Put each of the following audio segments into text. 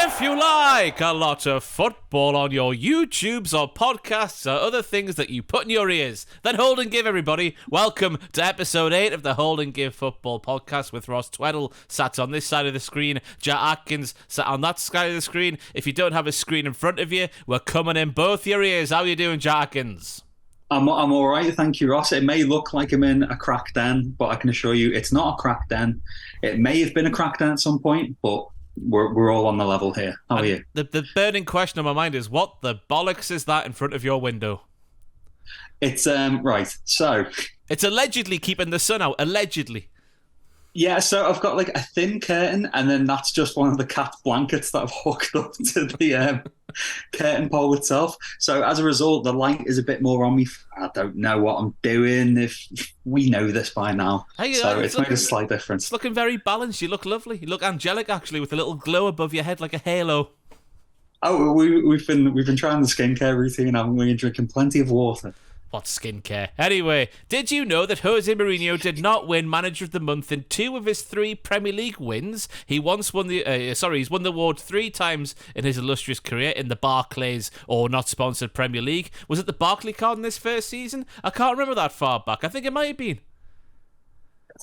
If you like a lot of football on your YouTubes or podcasts or other things that you put in your ears, then hold and give, everybody. Welcome to episode 8 of the Hold and Give Football Podcast with Ross Tweddell sat on this side of the screen, Jack Atkins sat on that side of the screen. If you don't have a screen in front of you, we're coming in both your ears. How are you doing, Jack Atkins? I'm all right, thank you, Ross. It may look like I'm in a crack den, but I can assure you it's not a crack den. It may have been a crack den at some point, but we're all on the level here. How are you? The burning question on my mind is, what the bollocks is that in front of your window? It's right. So it's allegedly keeping the sun out. Allegedly. Yeah, so I've got like a thin curtain, and then that's just one of the cat blankets that I've hooked up to the curtain pole itself. So as a result, the light is a bit more on me. I don't know what I'm doing. If we know this by now, so it's made a slight difference. It's looking very balanced. You look lovely. You look angelic, actually, with a little glow above your head like a halo. Oh, we've been trying the skincare routine, haven't we? And drinking plenty of water. What skincare? Anyway, did you know that Jose Mourinho did not win Manager of the Month in 2 of his 3 Premier League wins? He's won the award 3 times in his illustrious career in the Barclays or not sponsored Premier League. Was it the Barclaycard in this first season? I can't remember that far back. I think it might have been.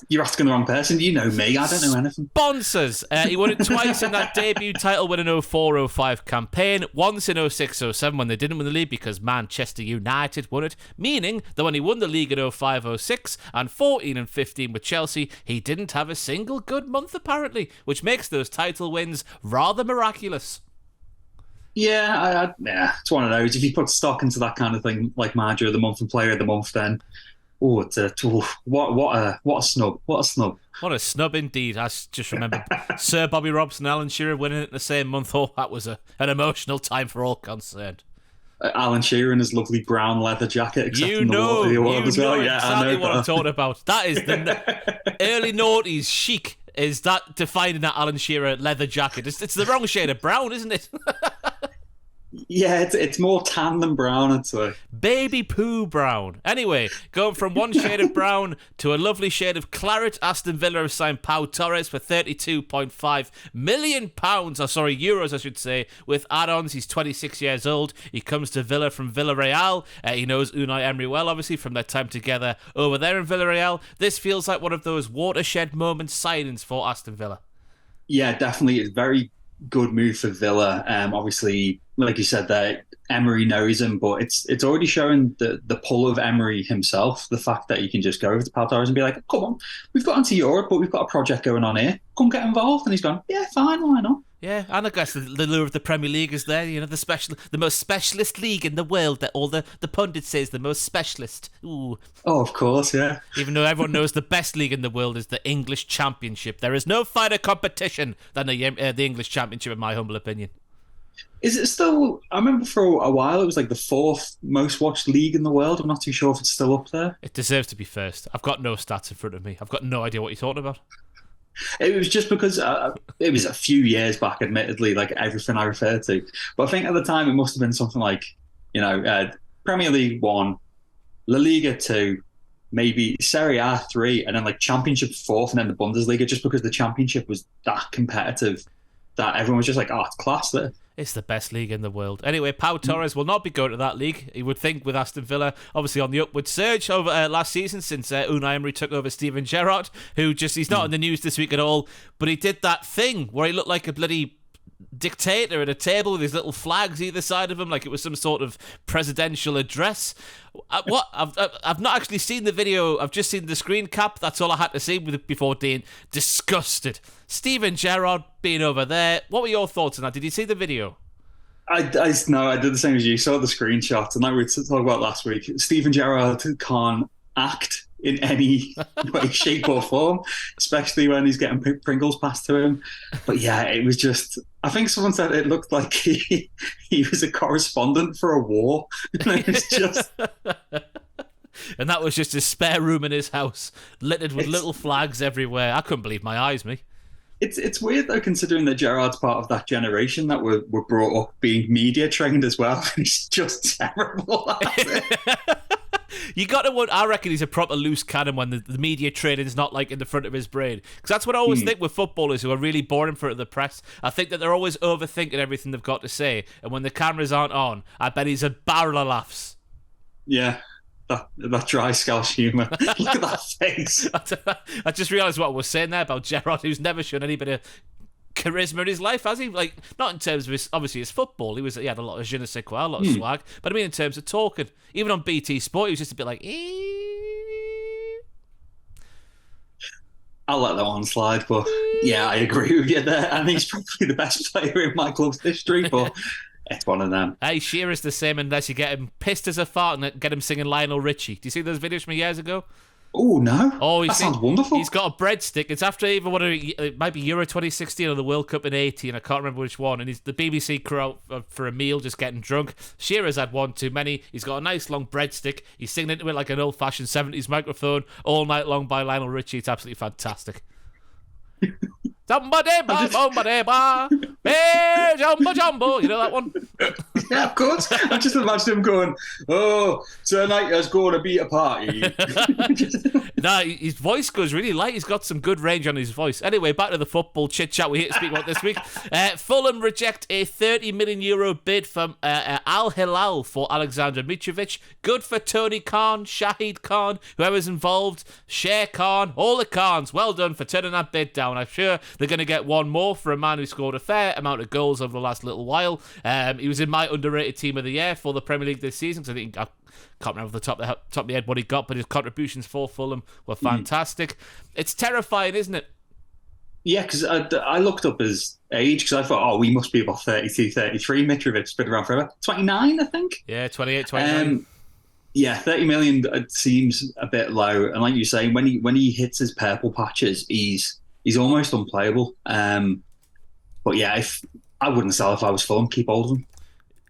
You're asking the wrong person. You know me. I don't know anything. Sponsors. He won it twice in that debut title win in 04-05 campaign. Once in 06-07 when they didn't win the league because Manchester United won it. Meaning that when he won the league in 05-06 and 14 and 15 with Chelsea, he didn't have a single good month apparently, which makes those title wins rather miraculous. Yeah, it's one of those. If you put stock into that kind of thing, like Manager of the Month and Player of the Month, then what a snub! What a snub! What a snub indeed! I just remember Sir Bobby Robson and Alan Shearer winning it in the same month. Oh, that was an emotional time for all concerned. Alan Shearer in his lovely brown leather jacket, exactly what I'm talking about. That is the early noughties chic. Is that defining that Alan Shearer leather jacket? It's the wrong shade of brown, isn't it? Yeah, it's more tan than brown, I'd say. Baby poo brown. Anyway, going from one shade of brown to a lovely shade of claret, Aston Villa have signed Pau Torres for €32.5 million, euros, I should say, with add-ons. He's 26 years old. He comes to Villa from Villarreal. He knows Unai Emery well, obviously, from their time together over there in Villarreal. This feels like one of those watershed moment signings for Aston Villa. Yeah, definitely. It's very good move for Villa. Obviously, like you said there, Emery knows him, but it's already showing the pull of Emery himself. The fact that you can just go over to Pau Torres and be like, come on, we've got into Europe, but we've got a project going on here. Come get involved. And he's gone, yeah, fine, why not? Yeah, and I guess the lure of the Premier League is there. You know, the most specialist league in the world that all the pundits say is the most specialist. Ooh. Oh, of course, yeah. Even though everyone knows the best league in the world is the English Championship. There is no finer competition than the English Championship, in my humble opinion. Is it still... I remember for a while it was like the 4th most watched league in the world. I'm not too sure if it's still up there. It deserves to be first. I've got no stats in front of me. I've got no idea what you're talking about. It was just because it was a few years back, admittedly, like everything I referred to. But I think at the time it must have been something like, Premier League 1, La Liga 2, maybe Serie A 3, and then like Championship 4th, and then the Bundesliga, just because the Championship was that competitive that everyone was just like, oh, it's class there. It's the best league in the world. Anyway, Pau Torres will not be going to that league. You would think with Aston Villa, obviously on the upward surge over last season since Unai Emery took over Steven Gerrard, he's not in the news this week at all, but he did that thing where he looked like a bloody dictator at a table with his little flags either side of him, like it was some sort of presidential address. I've not actually seen the video. I've just seen the screen cap. That's all I had to see before being disgusted. Steven Gerrard being over there. What were your thoughts on that? Did you see the video? I did the same as you. Saw the screenshots, and like we talked about last week, Steven Gerrard can't act in any way, shape or form, especially when he's getting Pringles passed to him. But yeah, it was just... I think someone said it looked like he was a correspondent for a war. And it was just... And that was just his spare room in his house, littered with little flags everywhere. I couldn't believe my eyes, me. It's weird though, considering that Gerrard's part of that generation that were brought up being media trained as well. He's just terrible at it. You got to. I reckon he's a proper loose cannon when the media training's not like in the front of his brain. Because that's what I always think with footballers who are really bored in front of the press. I think that they're always overthinking everything they've got to say, and when the cameras aren't on, I bet he's a barrel of laughs. Yeah. That dry Scouse humour. Look at that face. I just realised what I was saying there about Gerrard, who's never shown any bit of charisma in his life, has he? Like, not in terms of his football. He had a lot of je ne sais quoi, a lot of swag. But I mean, in terms of talking, even on BT Sport, he was just a bit like. I'll let that one slide, but yeah, I agree with you there. I think he's probably the best player in my club's history, but it's one of them. Hey, Shearer's the same unless you get him pissed as a fart and get him singing Lionel Richie. Do you see those videos from years ago? Oh, no. Oh, that sounds wonderful. He's got a breadstick. It's after either it might be Euro 2016 or the World Cup in 80, I can't remember which one. And the BBC crew out for a meal just getting drunk. Shearer's had one too many. He's got a nice long breadstick. He's singing into it like an old-fashioned 70s microphone all night long by Lionel Richie. It's absolutely fantastic. Somebody, hey, jumbo. You know that one? Yeah, of course. I just imagine him going, "Oh, tonight there's going to be a party." Nah, his voice goes really light. He's got some good range on his voice. Anyway, back to the football chit-chat we hate to speak about this week. Fulham reject a €30 million bid from Al Hilal for Alexander Mitrovic. Good for Tony Khan, Shahid Khan, whoever's involved, Sher Khan, all the Khans. Well done for turning that bid down. I'm sure they're going to get one more for a man who scored a fair amount of goals over the last little while. He was in my underrated team of the year for the Premier League this season. So I think I can't remember off the top of my head what he got, but his contributions for Fulham were fantastic. It's terrifying, isn't it? Yeah, because I looked up his age because I thought, we must be about 32, 33. Mitrovic's been around forever. 29, I think. Yeah, 28, 29. Yeah, 30 million seems a bit low. And like you say, when he hits his purple patches, he's almost unplayable. But yeah, I wouldn't sell if I was Fulham. Keep hold of him.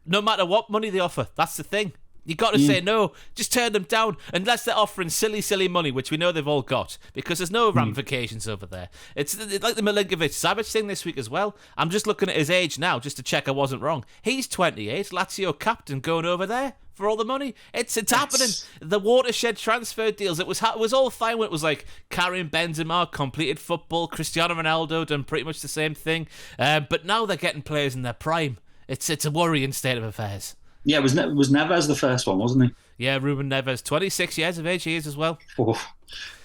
No matter what money they offer, that's the thing. You got to say no. Just turn them down, unless they're offering silly money, which we know they've all got, because there's no ramifications over there. It's like the Milinkovic-Savic thing this week as well. I'm just looking at his age now, just to check I wasn't wrong. He's 28, Lazio captain, going over there for all the money. It's happening. The watershed transfer deals. It was all fine when it was like Karim Benzema completed football, Cristiano Ronaldo done pretty much the same thing. But now they're getting players in their prime. It's a worrying state of affairs. Yeah, it was Neves the first one, wasn't he? Yeah, Ruben Neves, 26 years of age he is as well. Oh,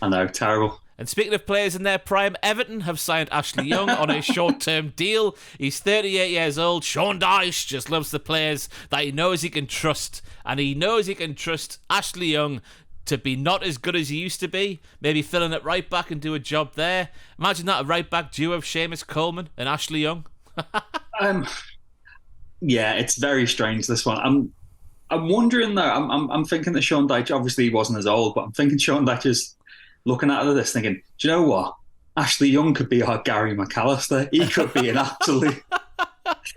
I know, terrible. And speaking of players in their prime, Everton have signed Ashley Young on a short-term deal. He's 38 years old. Sean Dyche just loves the players that he knows he can trust. And he knows he can trust Ashley Young to be not as good as he used to be. Maybe filling at right back and do a job there. Imagine that, a right back duo of Seamus Coleman and Ashley Young. Yeah, it's very strange, this one. I'm wondering though. I'm thinking that Sean Dyche, obviously he wasn't as old, but I'm thinking Sean Dyche is looking at this, thinking, do you know what? Ashley Young could be our Gary McAllister. He could be an absolute.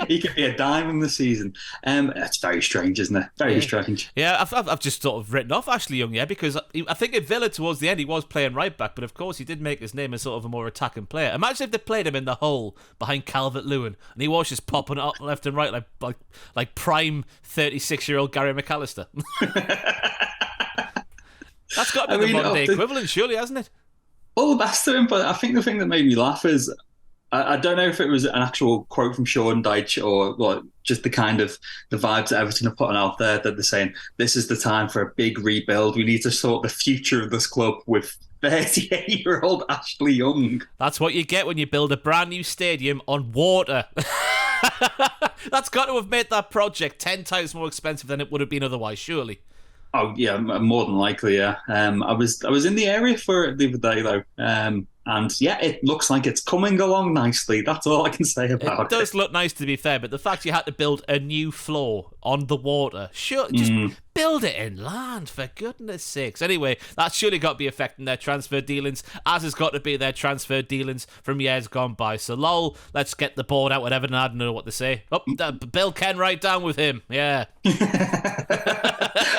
He could be a diamond this season. It's very strange, isn't it? Very strange. Yeah, I've just sort of written off Ashley Young, because I think at Villa towards the end he was playing right back, but of course he did make his name as sort of a more attacking player. Imagine if they played him in the hole behind Calvert-Lewin and he was just popping up left and right like prime 36-year-old Gary McAllister. That's got to be the modern day equivalent, surely, hasn't it? All the best to him, but I think the thing that made me laugh is I don't know if it was an actual quote from Sean Dyche or just the kind of the vibes that Everton are putting out there, that they're saying this is the time for a big rebuild. We need to sort the future of this club with 38-year-old Ashley Young. That's what you get when you build a brand new stadium on water. That's got to have made that project 10 times more expensive than it would have been otherwise, surely. Oh yeah, more than likely, yeah. I was in the area for it the other day though, and yeah, it looks like it's coming along nicely. That's all I can say about it. It does look nice, to be fair, but the fact you had to build a new floor on the water, sure, just build it inland, for goodness sakes. Anyway, that's surely got to be affecting their transfer dealings, as has got to be their transfer dealings from years gone by. So lol, let's get the board out with Everton. I don't know what to say. Oh, Bill Kenwright down with him. Yeah.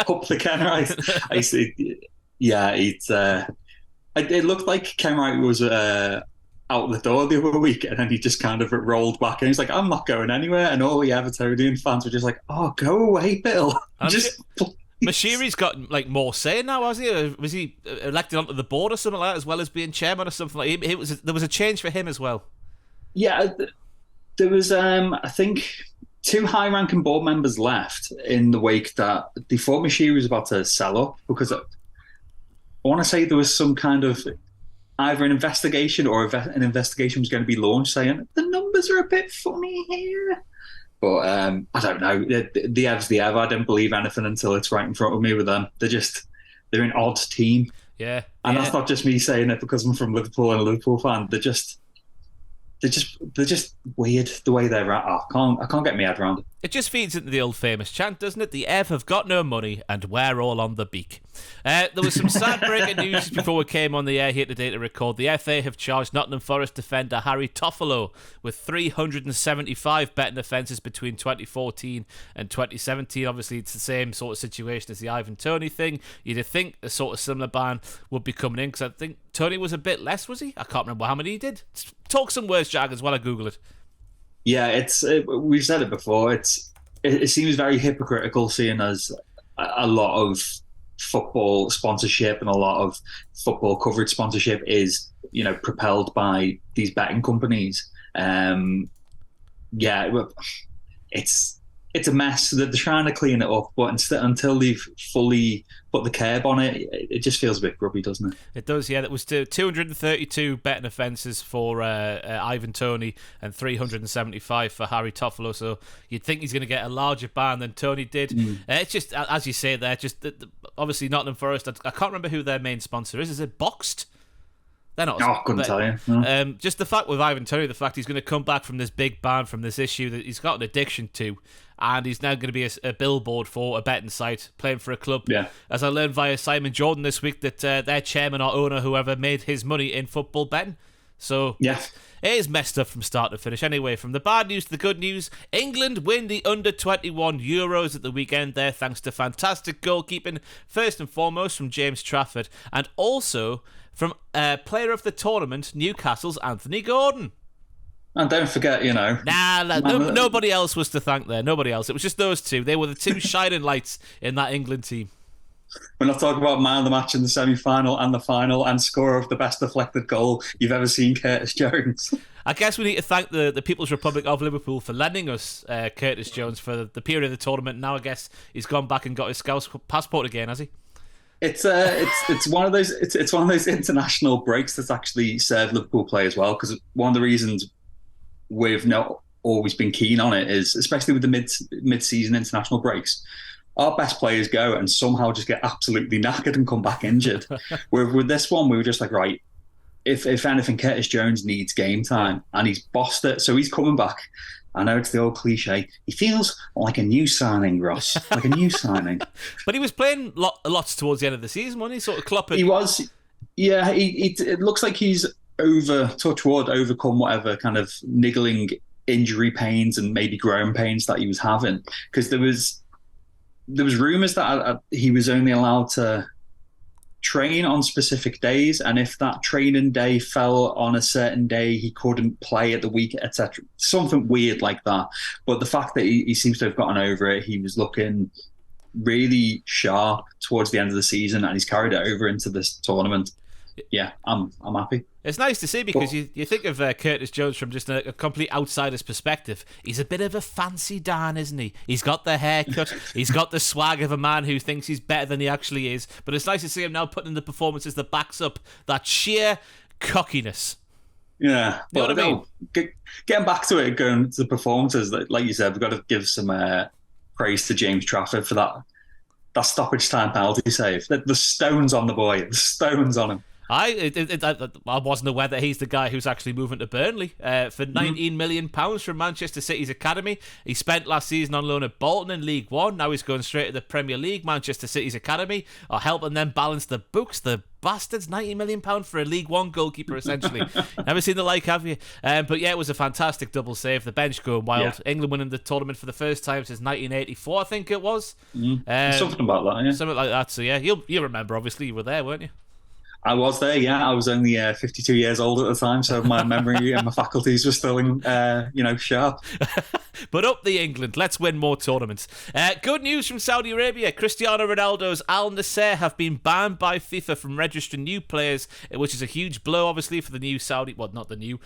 Up the Kenwright. I see. Yeah, it looked like Kenwright was out the door the other week, and then he just kind of rolled back, and he's like, "I'm not going anywhere." And all the Evertonian fans were just like, "Oh, go away, Bill." Mashiri's got like more say now, has he? Or was he elected onto the board or something like that, as well as being chairman or something like that? There was a change for him as well. Yeah, there was, I think, 2 high-ranking board members left in the wake that they thought Mashiri was about to sell up, because I want to say there was some kind of either an investigation or an investigation was going to be launched saying the numbers are a bit funny here. But I don't know. The Evs, I don't believe anything until it's right in front of me with them. They're an odd team. Yeah. And that's not just me saying it because I'm from Liverpool and a Liverpool fan. They're just weird the way they're at. I can't get my head around it. It just feeds into the old famous chant, doesn't it? The Ev have got no money and we're all on the beak. There was some sad breaking news before we came on the air here today to record. The FA have charged Nottingham Forest defender Harry Toffolo with 375 betting offences between 2014 and 2017. Obviously, it's the same sort of situation as the Ivan Toney thing. You'd think a sort of similar ban would be coming in, because I think Toney was a bit less, was he? I can't remember how many he did. Talk some words, Jack, as well. I Google it. Yeah, we've said it before. It seems very hypocritical, seeing as a lot of football sponsorship and a lot of football coverage sponsorship is, propelled by these betting companies. It's a mess. They're trying to clean it up, but until they've fully put the curb on it, it just feels a bit grubby, doesn't it? It does, yeah. That was 232 betting offences for Ivan Toney and 375 for Harry Toffolo. So you'd think he's going to get a larger ban than Toney did. It's just, as you say there, obviously Nottingham Forest, I can't remember who their main sponsor is. Is it Boxed? They're not. I couldn't tell you. No. Just the fact with Ivan Toney, the fact he's going to come back from this big ban, from this issue that he's got an addiction to, and he's now going to be a billboard for a betting site, playing for a club. Yeah. As I learned via Simon Jordan this week, that their chairman or owner, whoever, made his money in football betting. So yeah, it is messed up from start to finish. Anyway, from the bad news to the good news, England win the under-21 Euros at the weekend there, thanks to fantastic goalkeeping, first and foremost from James Trafford, and also from player of the tournament, Newcastle's Anthony Gordon. And don't forget, nobody else was to thank there. Nobody else. It was just those two. They were the two shining lights in that England team. We're not talking about man of the match in the semi-final and the final and scorer of the best deflected goal you've ever seen, Curtis Jones. I guess we need to thank the People's Republic of Liverpool for lending us Curtis Jones for the period of the tournament. Now I guess he's gone back and got his Scouse passport again, has he? It's one of those international breaks that's actually served Liverpool play as well, because one of the reasons we've not always been keen on it is, especially with the mid-season international breaks, our best players go and somehow just get absolutely knackered and come back injured. With this one, we were just like, right, if anything, Curtis Jones needs game time, and he's bossed it, so he's coming back. I know it's the old cliche. He feels like a new signing, Ross. Like a new signing. But he was playing lots towards the end of the season, wasn't he? Sort of clopping. He was. Yeah, it looks like he's overcome whatever kind of niggling injury pains and maybe growing pains that he was having. Because there was rumours that he was only allowed to train on specific days, and if that training day fell on a certain day, he couldn't play at the week, etc. Something weird like that. But the fact that he seems to have gotten over it, he was looking really sharp towards the end of the season, and he's carried it over into this tournament. Yeah, I'm happy. It's nice to see, because you think of Curtis Jones from just a complete outsider's perspective. He's a bit of a fancy Dan, isn't he? He's got the haircut. He's got the swag of a man who thinks he's better than he actually is. But it's nice to see him now putting in the performances that backs up that sheer cockiness. Yeah. You know what I mean? Getting back to it, going to the performances, like you said, we've got to give some praise to James Trafford for that stoppage time penalty save. The stones on the boy. The stones on him. I wasn't aware that he's the guy who's actually moving to Burnley for £19 million from Manchester City's academy. He spent last season on loan at Bolton in League One. Now he's going straight to the Premier League. Manchester City's academy are helping them balance the books. The bastards, £90 million for a League One goalkeeper, essentially. Never seen the like, have you? But yeah, it was a fantastic double save. The bench going wild. Yeah. England winning the tournament for the first time since 1984, I think it was. Something about that, yeah. Something like that. So yeah, you'll remember. Obviously, you were there, weren't you? I was there, yeah. I was only 52 years old at the time, so my memory and my faculties were still in, sharp. But up the England, let's win more tournaments. Good news from Saudi Arabia. Cristiano Ronaldo's Al Nassr have been banned by FIFA from registering new players, which is a huge blow, obviously, for the new Saudi... Well, not the new...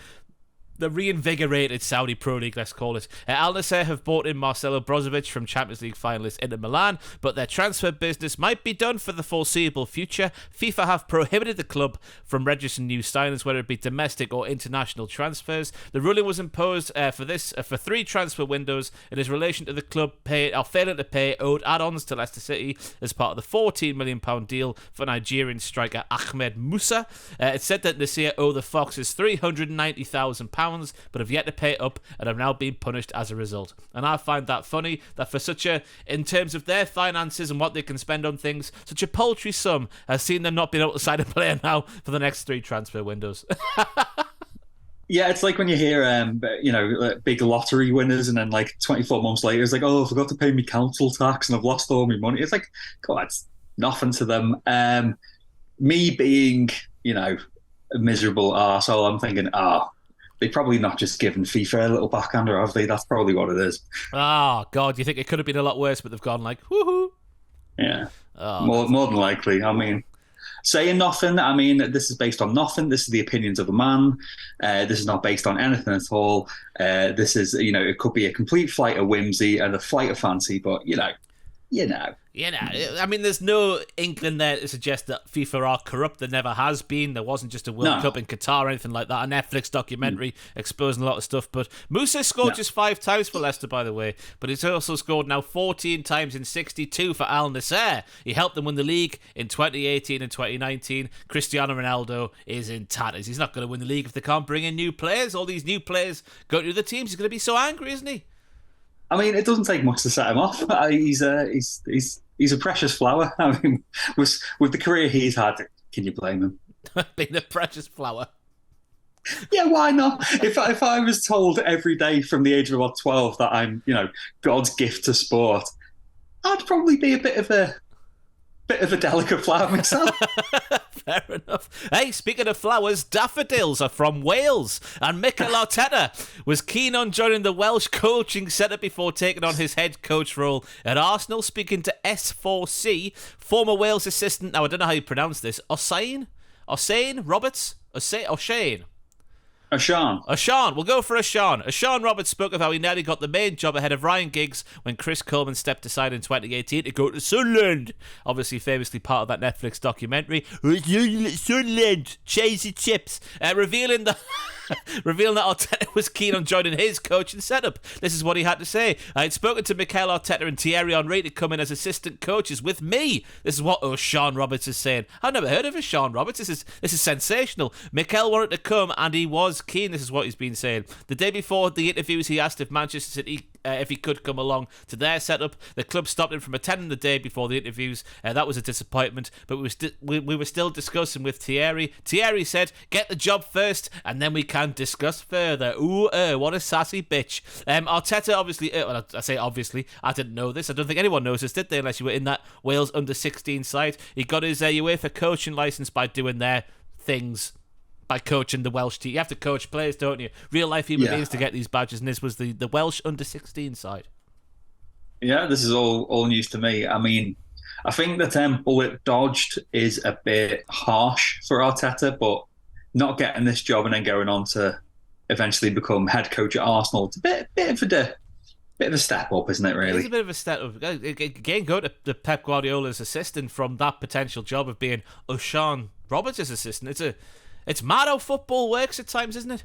The reinvigorated Saudi Pro League, let's call it. Al Nassr have bought in Marcelo Brozovic from Champions League finalist Inter Milan, but their transfer business might be done for the foreseeable future. FIFA have prohibited the club from registering new signings, whether it be domestic or international transfers. The ruling was imposed for 3 transfer windows. It is in relation to the club failing to pay owed add-ons to Leicester City as part of the £14 million deal for Nigerian striker Ahmed Musa. It said that Nassr owe the Foxes £390,000, but have yet to pay it up and have now been punished as a result. And I find that funny that for in terms of their finances and what they can spend on things, such a paltry sum has seen them not being able to sign a player now for the next 3 transfer windows. Yeah, it's like when you hear, big lottery winners, and then like 24 months later, it's like, oh, I forgot to pay me council tax and I've lost all my money. It's like, God, it's nothing to them. Me being, a miserable arsehole, I'm thinking, they probably not just given FIFA a little backhander, have they? That's probably what it is. Oh, God, you think it could have been a lot worse, but they've gone like, woohoo. Yeah, more than likely. I mean, saying nothing, this is based on nothing. This is the opinions of a man. This is not based on anything at all. This is, it could be a complete flight of whimsy and a flight of fancy, but, there's no inkling there to suggest that FIFA are corrupt. There never has been. There wasn't just a World Cup in Qatar or anything like that. A Netflix documentary exposing a lot of stuff. But Musa scored just 5 times for Leicester, by the way. But he's also scored now 14 times in 62 for Al Nassr. He helped them win the league in 2018 and 2019. Cristiano Ronaldo is in tatters. He's not going to win the league if they can't bring in new players. All these new players go to the teams. He's going to be so angry, isn't he? It doesn't take much to set him off. He's a precious flower. With the career he's had, can you blame him? Being a precious flower. Yeah, why not? If I was told every day from the age of about 12 that I'm, God's gift to sport, I'd probably be a bit of a delicate flower myself. Fair enough. Hey, speaking of flowers, daffodils are from Wales, and Mikel Arteta was keen on joining the Welsh coaching setup before taking on his head coach role at Arsenal. Speaking to S4C, former Wales assistant, now I don't know how you pronounce this, Osain Roberts? O'Shane? Ashan. We'll go for Ashan. Ashan Roberts spoke of how he nearly got the main job ahead of Ryan Giggs when Chris Coleman stepped aside in 2018 to go to Sunderland. Obviously, famously part of that Netflix documentary. Sunderland, cheesy chips. Revealing that Arteta was keen on joining his coaching setup. This is what he had to say. I had spoken to Mikel Arteta and Thierry Henry to come in as assistant coaches with me. This is what Sean Roberts is saying. I've never heard of a Sean Roberts. This is sensational. Mikel wanted to come and he was keen. This is what he's been saying. The day before the interviews, he asked if Manchester City if he could come along to their setup. The club stopped him from attending the day before the interviews. That was a disappointment, but we were still discussing with Thierry. Thierry said, get the job first and then we can discuss further. Ooh, what a sassy bitch. Arteta obviously, I say obviously, I didn't know this. I don't think anyone knows this, did they, unless you were in that Wales under-16 side. He got his UEFA coaching licence by doing their things, by coaching the Welsh team. You have to coach players, don't you? Real life human beings to get these badges, and this was the Welsh under-16 side. Yeah, this is all news to me. I think that bullet dodged is a bit harsh for Arteta, but not getting this job and then going on to eventually become head coach at Arsenal, it's a bit of a step up, isn't it, really? It's a bit of a step up. Again, go to Pep Guardiola's assistant from that potential job of being O'Shawn Roberts' assistant. It's mad how football works at times, isn't it?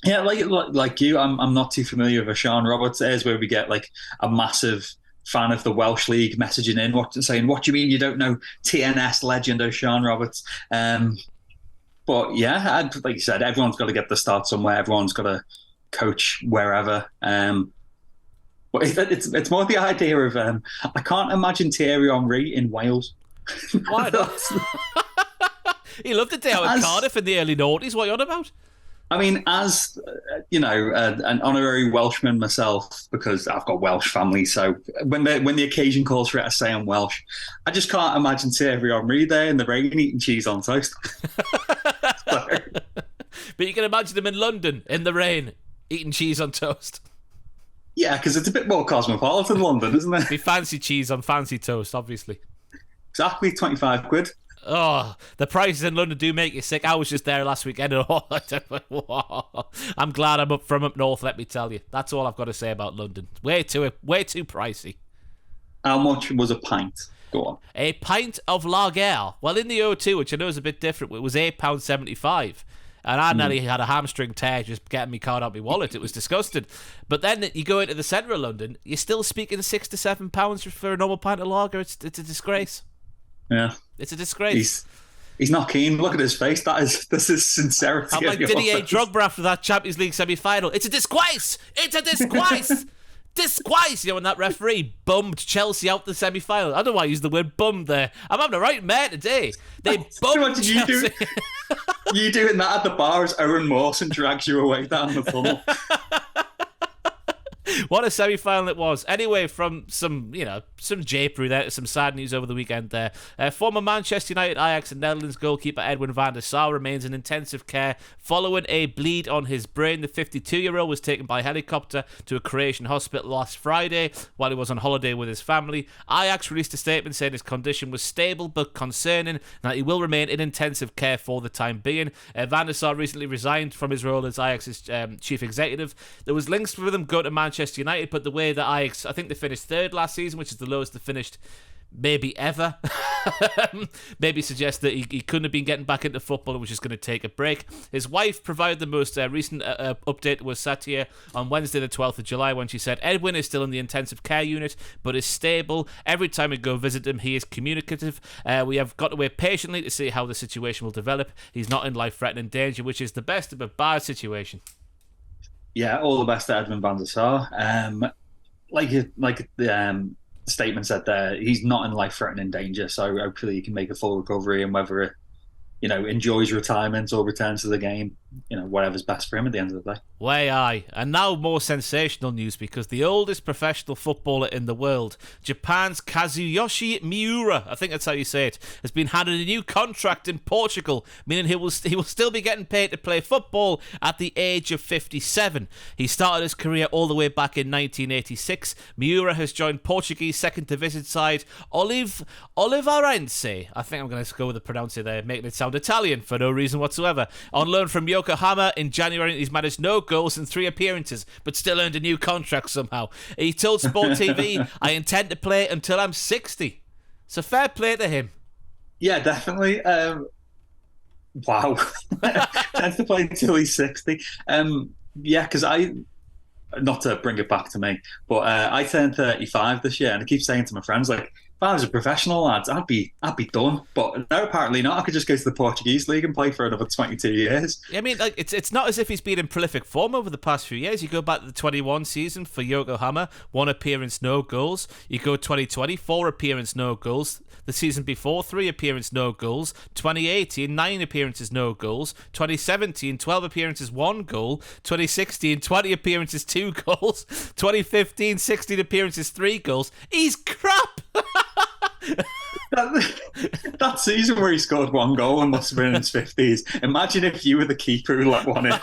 Yeah, like you, I'm not too familiar with Sean Roberts. There's where we get like a massive fan of the Welsh League messaging in, saying, "What do you mean you don't know TNS legend O'Shawn Roberts?" But yeah, like you said, everyone's got to get the start somewhere. Everyone's got to coach wherever. But it's more the idea of I can't imagine Thierry Henry in Wales. Why not? He loved the day out in Cardiff in the early noughties. What are you on about? I mean, as an honorary Welshman myself, because I've got Welsh family, so when the occasion calls for it, I say I'm Welsh. I just can't imagine Thierry Henry there in the rain eating cheese on toast. So, But you can imagine him in London in the rain eating cheese on toast. yeah, because it's a bit more cosmopolitan London, isn't it? Be fancy cheese on fancy toast, obviously. Exactly, 25 quid. Oh, the prices in London do make you sick. I was just there last weekend and I'm glad I'm from up north, let me tell you. That's all I've got to say about London. Way too pricey. How much was a pint? Go on. A pint of lager. Well, in the O2, which I know is a bit different, it was £8.75. And I nearly had a hamstring tear just getting my card out my wallet. It was disgusting. But then you go into the centre of London, you're still speaking £6 to £7 for a normal pint of lager. It's a disgrace. Yeah. It's a disgrace. He's not keen. Look at his face. This is sincerity. I'm like Didier Drogba after that Champions League semi-final. It's a disgrace. It's a disgrace. Disgrace. You know, when that referee bummed Chelsea out the semi-final. I don't know why I use the word bummed there. I'm having a right mare today. They bummed What did you Chelsea. do? You doing that at the bar as Owen Mawson drags you away down the tunnel. What a semi-final it was. Anyway, from some japery there to some sad news over the weekend there. Former Manchester United, Ajax and Netherlands goalkeeper Edwin van der Sar remains in intensive care following a bleed on his brain. The 52-year-old was taken by helicopter to a Croatian hospital last Friday while he was on holiday with his family. Ajax released a statement saying his condition was stable but concerning and that he will remain in intensive care for the time being. Van der Sar recently resigned from his role as Ajax's chief executive. There was links with him going to Manchester United, but the way that Ajax, I think they finished third last season, which is the lowest they finished maybe ever, maybe suggests that he couldn't have been getting back into football and was just going to take a break. His wife provided the most recent update was Satya on Wednesday the 12th of July when she said Edwin is still in the intensive care unit but is stable. Every time we go visit him he is communicative. We have got to wait patiently to see how the situation will develop. He's not in life-threatening danger, which is the best of a bad situation. Yeah, all the best to Edwin van der Sar. Like the statement said there, he's not in life-threatening danger, so hopefully he can make a full recovery, and whether it, enjoys retirement or returns to the game, whatever's best for him at the end of the day. Way aye. And now more sensational news, because the oldest professional footballer in the world, Japan's Kazuyoshi Miura, I think that's how you say it, has been handed a new contract in Portugal, meaning he will still be getting paid to play football at the age of 57. He started his career all the way back in 1986. Miura has joined Portuguese second division side Oliveirense. I think I'm going to go with the pronunciation there, making it sound Italian for no reason whatsoever. On loan from Yokohama in January, he's managed no goals in 3 appearances, but still earned a new contract somehow. He told Sport TV, I intend to play until I'm 60. So fair play to him. Yeah, definitely. Wow. Tends to play until he's 60. Yeah, because not to bring it back to me, but I turned 35 this year, and I keep saying to my friends, like, if I was a professional, lads, I'd be done. But no, apparently not. I could just go to the Portuguese league and play for another 22 years. I mean, like, it's not as if he's been in prolific form over the past few years. You go back to the 21 season for Yokohama, 1 appearance, no goals. You go 2020, 4 appearance, no goals. The season before, 3 appearance, no goals. 2018, 9 appearances, no goals. 2017, 12 appearances, 1 goal. 2016, 20 appearances, 2 goals. 2015, 16 appearances, 3 goals. He's crap! That season where he scored 1 goal and must have been in his 50s. Imagine if you were the keeper who let one in.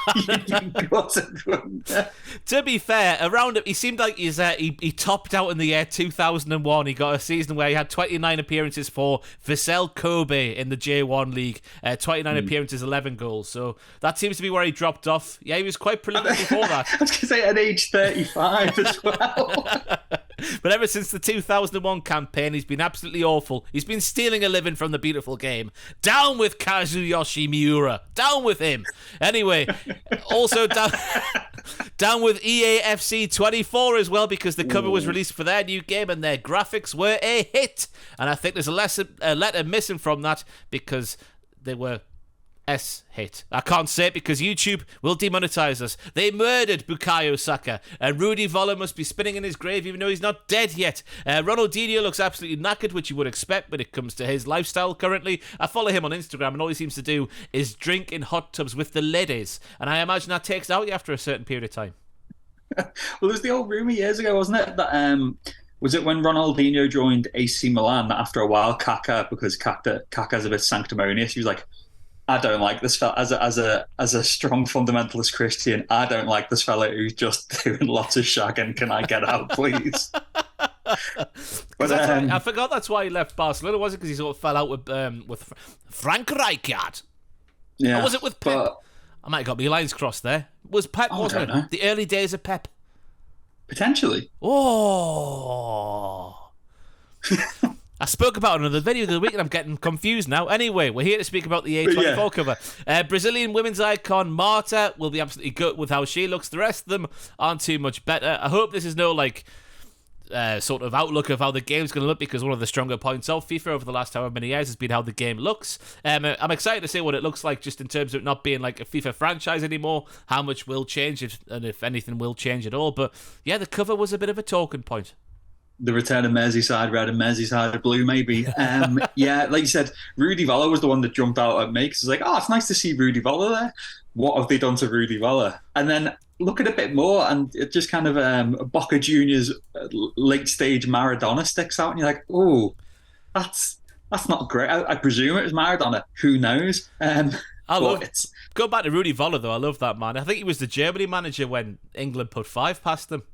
To be fair, around he seemed like he topped out in the year 2001. He got a season where he had 29 appearances for Vissel Kobe in the J1 League. 29 appearances, 11 goals. So that seems to be where he dropped off. Yeah, he was quite prolific before that. I was going to say at age 35 as well. But ever since the 2001 campaign, he's been absolutely awful. He's been stealing a living from the beautiful game. Down with Kazuyoshi Miura. Down with him. Anyway, also down with EAFC 24 as well, because the cover was released for their new game and their graphics were a hit. And I think there's a letter missing from that because they were hit. I can't say it because YouTube will demonetize us. They murdered Bukayo Saka. Rudy Voller must be spinning in his grave even though he's not dead yet. Ronaldinho looks absolutely knackered, which you would expect when it comes to his lifestyle currently. I follow him on Instagram and all he seems to do is drink in hot tubs with the ladies. And I imagine that takes out you after a certain period of time. Well, there was the old rumour years ago, wasn't it? That was it when Ronaldinho joined AC Milan that after a while because Kaka's a bit sanctimonious, he was like, I don't like this fella as a strong fundamentalist Christian. I don't like this fella who's just doing lots of shagging. Can I get out, please? But I forgot that's why he left Barcelona. Was it because he sort of fell out with Frank Rijkaard? Yeah, or was it with Pep? I might have got my lines crossed there. It was Pep, wasn't it? The early days of Pep. Potentially. Oh. I spoke about another video the other week and I'm getting confused now. Anyway, we're here to speak about the A24 cover. Brazilian women's icon Marta will be absolutely good with how she looks. The rest of them aren't too much better. I hope this is no sort of outlook of how the game's going to look, because one of the stronger points of FIFA over the last however many years has been how the game looks. I'm excited to see what it looks like just in terms of not being like a FIFA franchise anymore, how much will change if anything will change at all. But yeah, the cover was a bit of a talking point. The return of Merseyside red and Merseyside blue, maybe. Yeah, like you said, Rudy Voller was the one that jumped out at me because it's like, oh, it's nice to see Rudy Voller there. What have they done to Rudy Voller? And then look at it a bit more, and it just kind of Boca Juniors late stage Maradona sticks out, and you're like, oh, that's not great. I presume it was Maradona. Who knows? Go back to Rudy Voller though. I love that man. I think he was the Germany manager when England put 5 past them.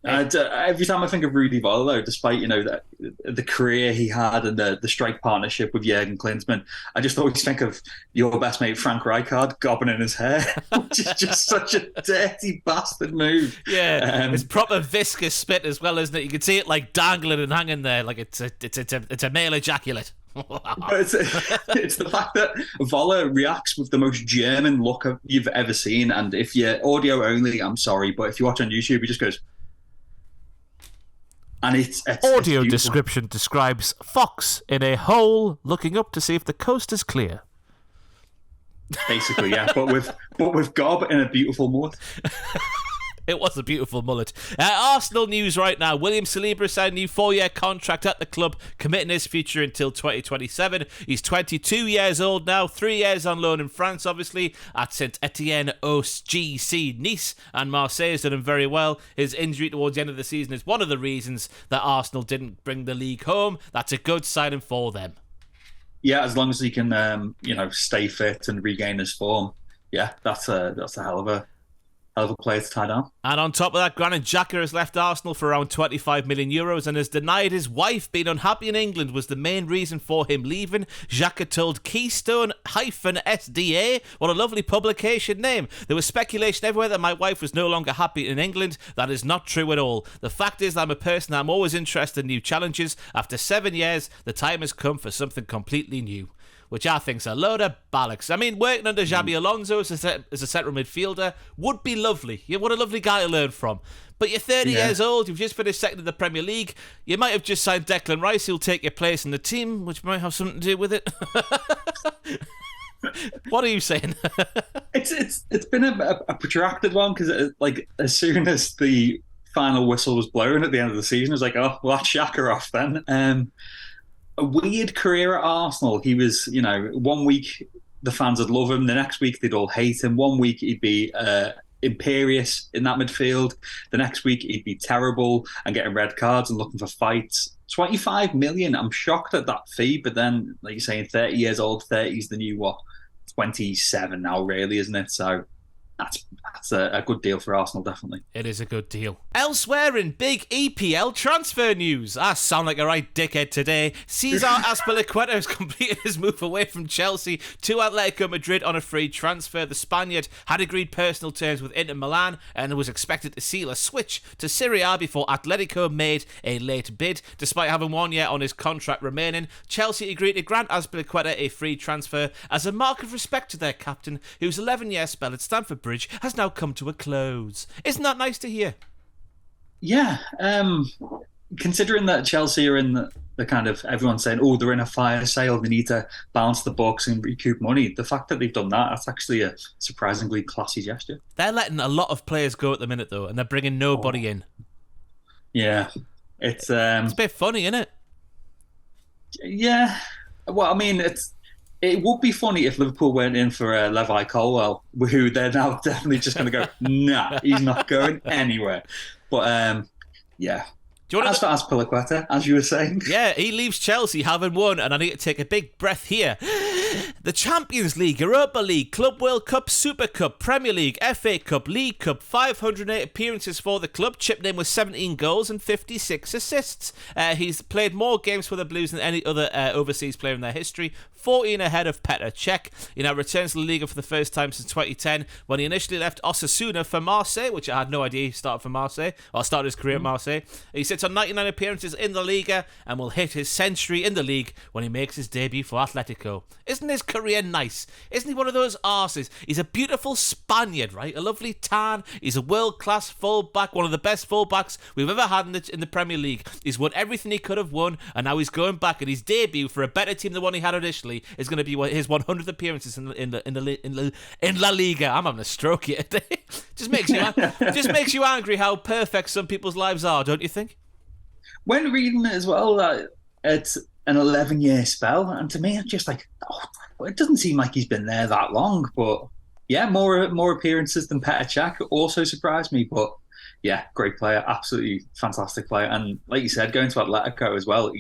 Every time I think of Rudy Voller, though, despite the career he had and the strike partnership with Jurgen Klinsmann, I just always think of your best mate Frank Rijkaard gobbing in his hair, which is just such a dirty bastard move. Yeah, it's proper viscous spit as well, isn't it? You can see it like dangling and hanging there, like it's a male ejaculate. But it's the fact that Voller reacts with the most German look you've ever seen, and if you're audio only, I'm sorry, but if you watch on YouTube, he just goes, and it's audio description describes fox in a hole looking up to see if the coast is clear. Basically, yeah, but with gob in a beautiful mullet. It was a beautiful mullet. Arsenal news right now. William Saliba signed a new 4-year contract at the club, committing his future until 2027. He's 22 years old now, 3 years on loan in France, obviously, at Saint-Etienne, OGC Nice, and Marseille has done him very well. His injury towards the end of the season is one of the reasons that Arsenal didn't bring the league home. That's a good signing for them. Yeah, as long as he can, stay fit and regain his form. Yeah, that's a hell of a player to tie down. And on top of that, Granit Xhaka has left Arsenal for around €25 million and has denied his wife being unhappy in England was the main reason for him leaving. Xhaka told Keystone-SDA, what a lovely publication name. There was speculation everywhere that my wife was no longer happy in England. That is not true at all. The fact is that I'm a person I'm always interested in new challenges. After 7 years, the time has come for something completely new. Which I think's a load of bollocks. I mean, working under Xabi Alonso as a central midfielder would be lovely. What a lovely guy to learn from. But you're 30 years old, you've just finished second in the Premier League. You might have just signed Declan Rice, who'll take your place in the team, which might have something to do with it. What are you saying? It's been a protracted one, because as soon as the final whistle was blown at the end of the season, it was like, oh, well, that's Xhaka off then. A weird career at Arsenal. He was, 1 week the fans would love him, the next week they'd all hate him. 1 week he'd be imperious in that midfield, the next week he'd be terrible and getting red cards and looking for fights. 25 million, I'm shocked at that fee, but then, like you're saying, 30 years old, 30 is the new 27 now, really, isn't it? So that's a good deal for Arsenal, definitely. It is a good deal. Elsewhere in big EPL transfer news, I sound like a right dickhead today. Cesar Azpilicueta has completed his move away from Chelsea to Atletico Madrid on a free transfer. The Spaniard had agreed personal terms with Inter Milan and was expected to seal a switch to Serie A before Atletico made a late bid. Despite having 1 year on his contract remaining, Chelsea agreed to grant Azpilicueta a free transfer as a mark of respect to their captain, whose 11-year spell at Stamford Bridge has now come to a close. Isn't that nice to hear? Yeah, considering that Chelsea are in the kind of everyone's saying, oh, they're in a fire sale, they need to balance the books and recoup money. The fact that they've done that, that's actually a surprisingly classy gesture. They're letting a lot of players go at the minute though, and they're bringing nobody in. Yeah, it's a bit funny, isn't it? Yeah. Well, I mean, it would be funny if Liverpool went in for Levi Colwell, who they're now definitely just going to go, nah, he's not going anywhere. But yeah. As for Azpilicueta, as you were saying. Yeah, he leaves Chelsea having won, and I need to take a big breath here. The Champions League, Europa League, Club World Cup, Super Cup, Premier League, FA Cup, League Cup, 508 appearances for the club, chipped in with 17 goals and 56 assists. He's played more games for the Blues than any other overseas player in their history, 14 ahead of Petr Cech. He now returns to the Liga for the first time since 2010, when he initially left Osasuna for Marseille, which I had no idea he started for Marseille, or started his career at Marseille. He sits on 99 appearances in the Liga and will hit his century in the league when he makes his debut for Atletico. Isn't his career nice? Isn't he one of those arses? He's a beautiful Spaniard, right? A lovely tan. He's a world-class full-back, one of the best full-backs we've ever had in the Premier League. He's won everything he could have won, and now he's going back, and his debut for a better team than one he had initially is going to be his 100th appearances in La Liga. I'm having a stroke here today. just makes you angry how perfect some people's lives are, don't you think? When reading it as well, it's an 11-year spell, and to me, it's just like, it doesn't seem like he's been there that long. But yeah, more appearances than Petr Cech also surprised me. But yeah, great player, absolutely fantastic player, and like you said, going to Atletico as well,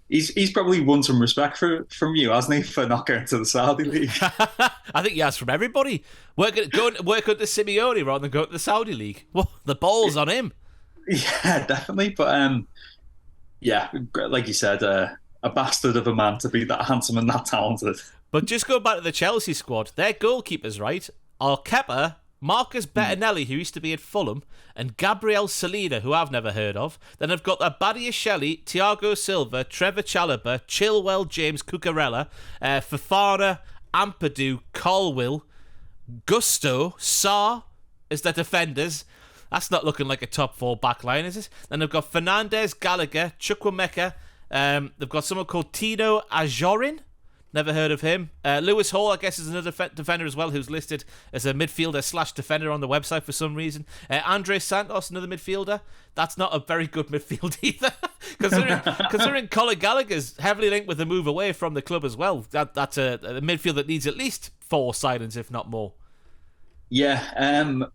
he's probably won some respect from you, hasn't he, for not going to the Saudi League? I think he has from everybody. Work at the Simeone rather than go to the Saudi League. Well, the ball's on him. Yeah, definitely. But yeah, like you said, a bastard of a man to be that handsome and that talented. But just go back to the Chelsea squad. Their goalkeepers, right, are Kepa, Marcus Bettinelli, who used to be at Fulham, and Gabriel Salida, who I've never heard of. Then I've got Badiashile, Thiago Silva, Trevor Chalobah, Chilwell, James Cucurella, Fofana, Ampadu, Colwill, Gusto, Sarr as their defenders. That's not looking like a top 4 back line, is it? Then they've got Fernandes, Gallagher, Chukwuemeka. They've got someone called Tino Ajorin. Never heard of him. Lewis Hall, I guess, is another defender as well, who's listed as a midfielder / defender on the website for some reason. Andre Santos, another midfielder. That's not a very good midfield either. considering Colin Gallagher's heavily linked with the move away from the club as well. That's a midfield that needs at least 4 signings, if not more. Yeah,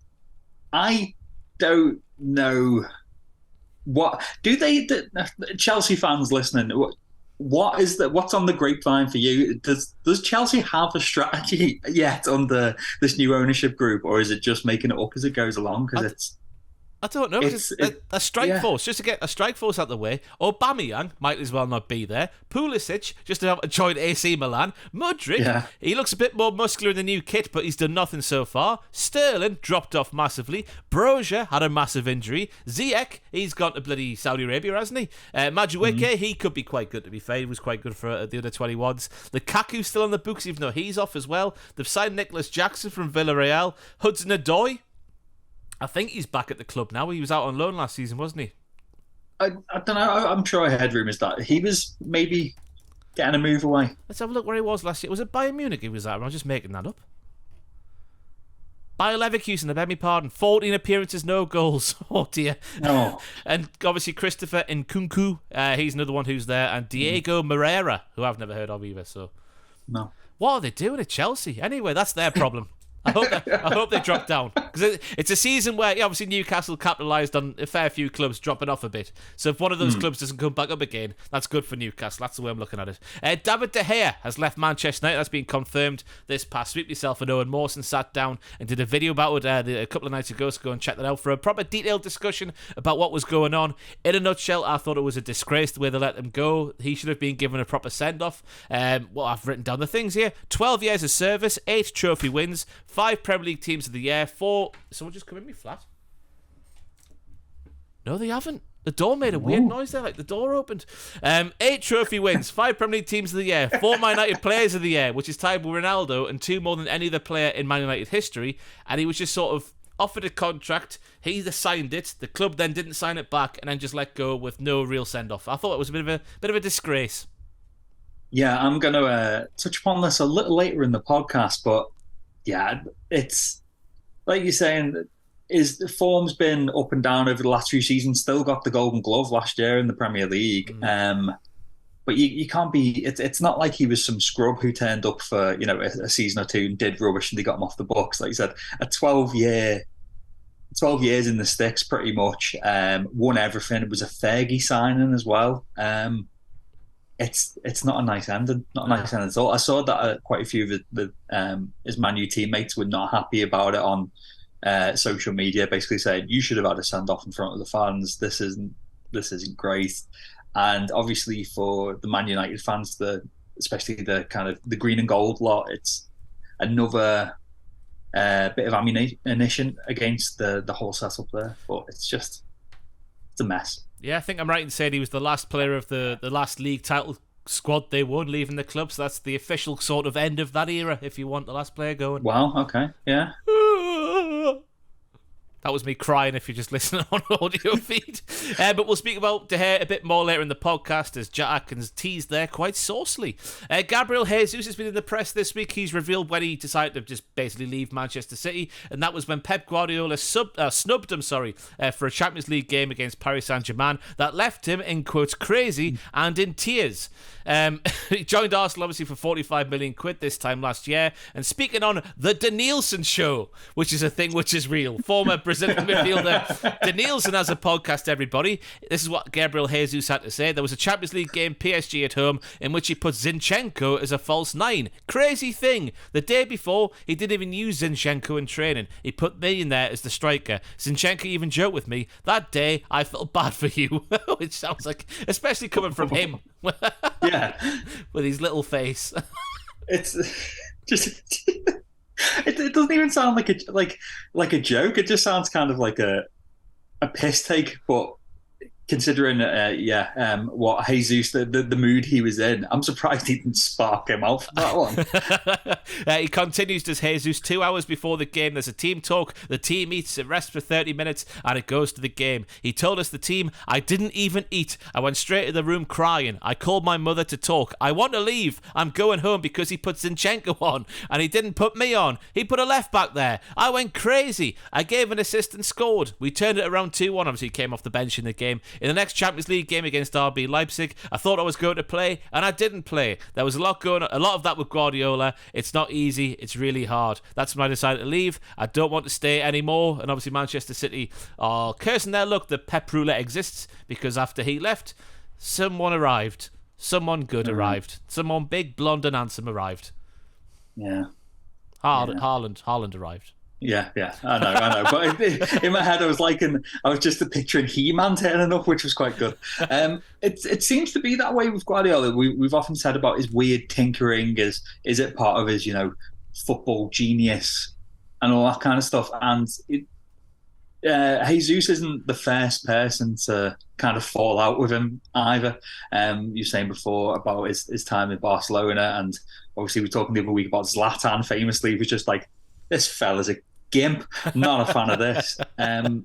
I don't know what do they Chelsea fans listening, what's on the grapevine for you? Does Chelsea have a strategy yet under this new ownership group, or is it just making it up as it goes along? Because I don't know. It's a strike force, just to get a strike force out of the way. Aubameyang might as well not be there. Pulisic, just to have join AC Milan. Mudryk, he looks a bit more muscular in the new kit, but he's done nothing so far. Sterling dropped off massively. Brozier had a massive injury. Ziyech, he's gone to bloody Saudi Arabia, hasn't he? Madueke, he could be quite good, to be fair. He was quite good for the under 21s. Lukaku's still on the books, even though he's off as well. They've signed Nicholas Jackson from Villarreal. Hudson-Odoi, I think he's back at the club now. He was out on loan last season, wasn't he? I don't know. I'm sure I heard rumours that he was maybe getting a move away. Let's have a look where he was last year. Was it Bayern Munich he was at? Am I just making that up? Bayer Leverkusen, I beg my pardon. 14 appearances, no goals. Oh, dear. No. And obviously Christopher Nkunku, he's another one who's there. And Diego Moreira, who I've never heard of either. So, no. What are they doing at Chelsea? Anyway, that's their problem. I hope they drop down, because it's a season where obviously Newcastle capitalised on a fair few clubs dropping off a bit. So if one of those clubs doesn't come back up again, that's good for Newcastle. That's the way I'm looking at it. David De Gea has left Manchester United. That's been confirmed this past week. Myself and Owen Mawson sat down and did a video about it a couple of nights ago, so go and check that out for a proper detailed discussion about what was going on. In a nutshell, I thought it was a disgrace the way they let him go. He should have been given a proper send-off. Well, I've written down the things here. 12 years of service, 8 trophy wins, 5 Premier League teams of the year, 4... Someone just come in me flat? No, they haven't. The door made a weird noise there, like the door opened. 8 trophy wins, 5 Premier League teams of the year, 4 Man United players of the year, which is tied with Ronaldo, and 2 more than any other player in Man United history. And he was just sort of offered a contract. He either signed it, the club then didn't sign it back, and then just let go with no real send-off. I thought it was a bit of a disgrace. Yeah, I'm going to touch upon this a little later in the podcast, but yeah, it's like you're saying, the form's been up and down over the last few seasons. Still got the Golden Glove last year in the Premier League. But you can't be. It's not like he was some scrub who turned up for a season or two and did rubbish and they got him off the books. Like you said, a 12 years in the sticks, pretty much. Won everything. It was a Fergie signing as well. It's not a nice ending. Not a nice ending at all. I saw that quite a few of his Man U teammates were not happy about it on social media, basically saying you should have had a send off in front of the fans. This isn't great. And obviously for the Man United fans, especially the kind of the green and gold lot, it's another bit of ammunition against the whole setup there. But it's a mess. Yeah, I think I'm right in saying he was the last player of the last league title squad they won, leaving the club. So that's the official sort of end of that era, if you want the last player going. Wow, okay, yeah. That was me crying if you're just listening on audio feed. But we'll speak about De Gea a bit more later in the podcast, as Jack Atkins teased there quite saucily. Gabriel Jesus has been in the press this week. He's revealed when he decided to just basically leave Manchester City, and that was when Pep Guardiola snubbed him for a Champions League game against Paris Saint-Germain that left him, in quotes, crazy and in tears. He joined Arsenal obviously for 45 million quid this time last year, and speaking on the Danielson show, which is a thing which is real, former Brazilian midfielder Danielson has a podcast, everybody. This is what Gabriel Jesus had to say. There was a Champions League game, PSG at home, in which he put Zinchenko as a false nine. Crazy thing, the day before he didn't even use Zinchenko in training. He put me in there as the striker. Zinchenko even joked with me, that day I felt bad for you. Which sounds like, especially coming from him. Yeah. With his little face. It's just it doesn't even sound like a joke. It just sounds kind of like a piss take, but considering what Jesus, the mood he was in, I'm surprised he didn't spark him out for that one. He continues, does Jesus, 2 hours before the game. There's a team talk. The team eats, it rests for 30 minutes, and it goes to the game. He told us, the team, I didn't even eat. I went straight to the room crying. I called my mother to talk. I want to leave. I'm going home because he put Zinchenko on, and he didn't put me on. He put a left back there. I went crazy. I gave an assist and scored. We turned it around 2-1. Obviously, he came off the bench in the game. In the next Champions League game against RB Leipzig, I thought I was going to play, and I didn't play. There was a lot of that with Guardiola. It's not easy. It's really hard. That's when I decided to leave. I don't want to stay anymore. And obviously Manchester City are cursing their luck that Pep Roulette exists, because after he left, someone arrived. Someone good arrived. Someone big, blonde and handsome arrived. Yeah. Haaland arrived. Yeah, I know. But in my head, I was just picturing He-Man turning up, which was quite good. It seems to be that way with Guardiola. We've often said about his weird tinkering. Is it part of his, football genius and all that kind of stuff? And Jesus isn't the first person to kind of fall out with him either. You were saying before about his time in Barcelona, and obviously we were talking the other week about Zlatan. Famously, he was just like, this fella's a gimp. Not a fan of this. I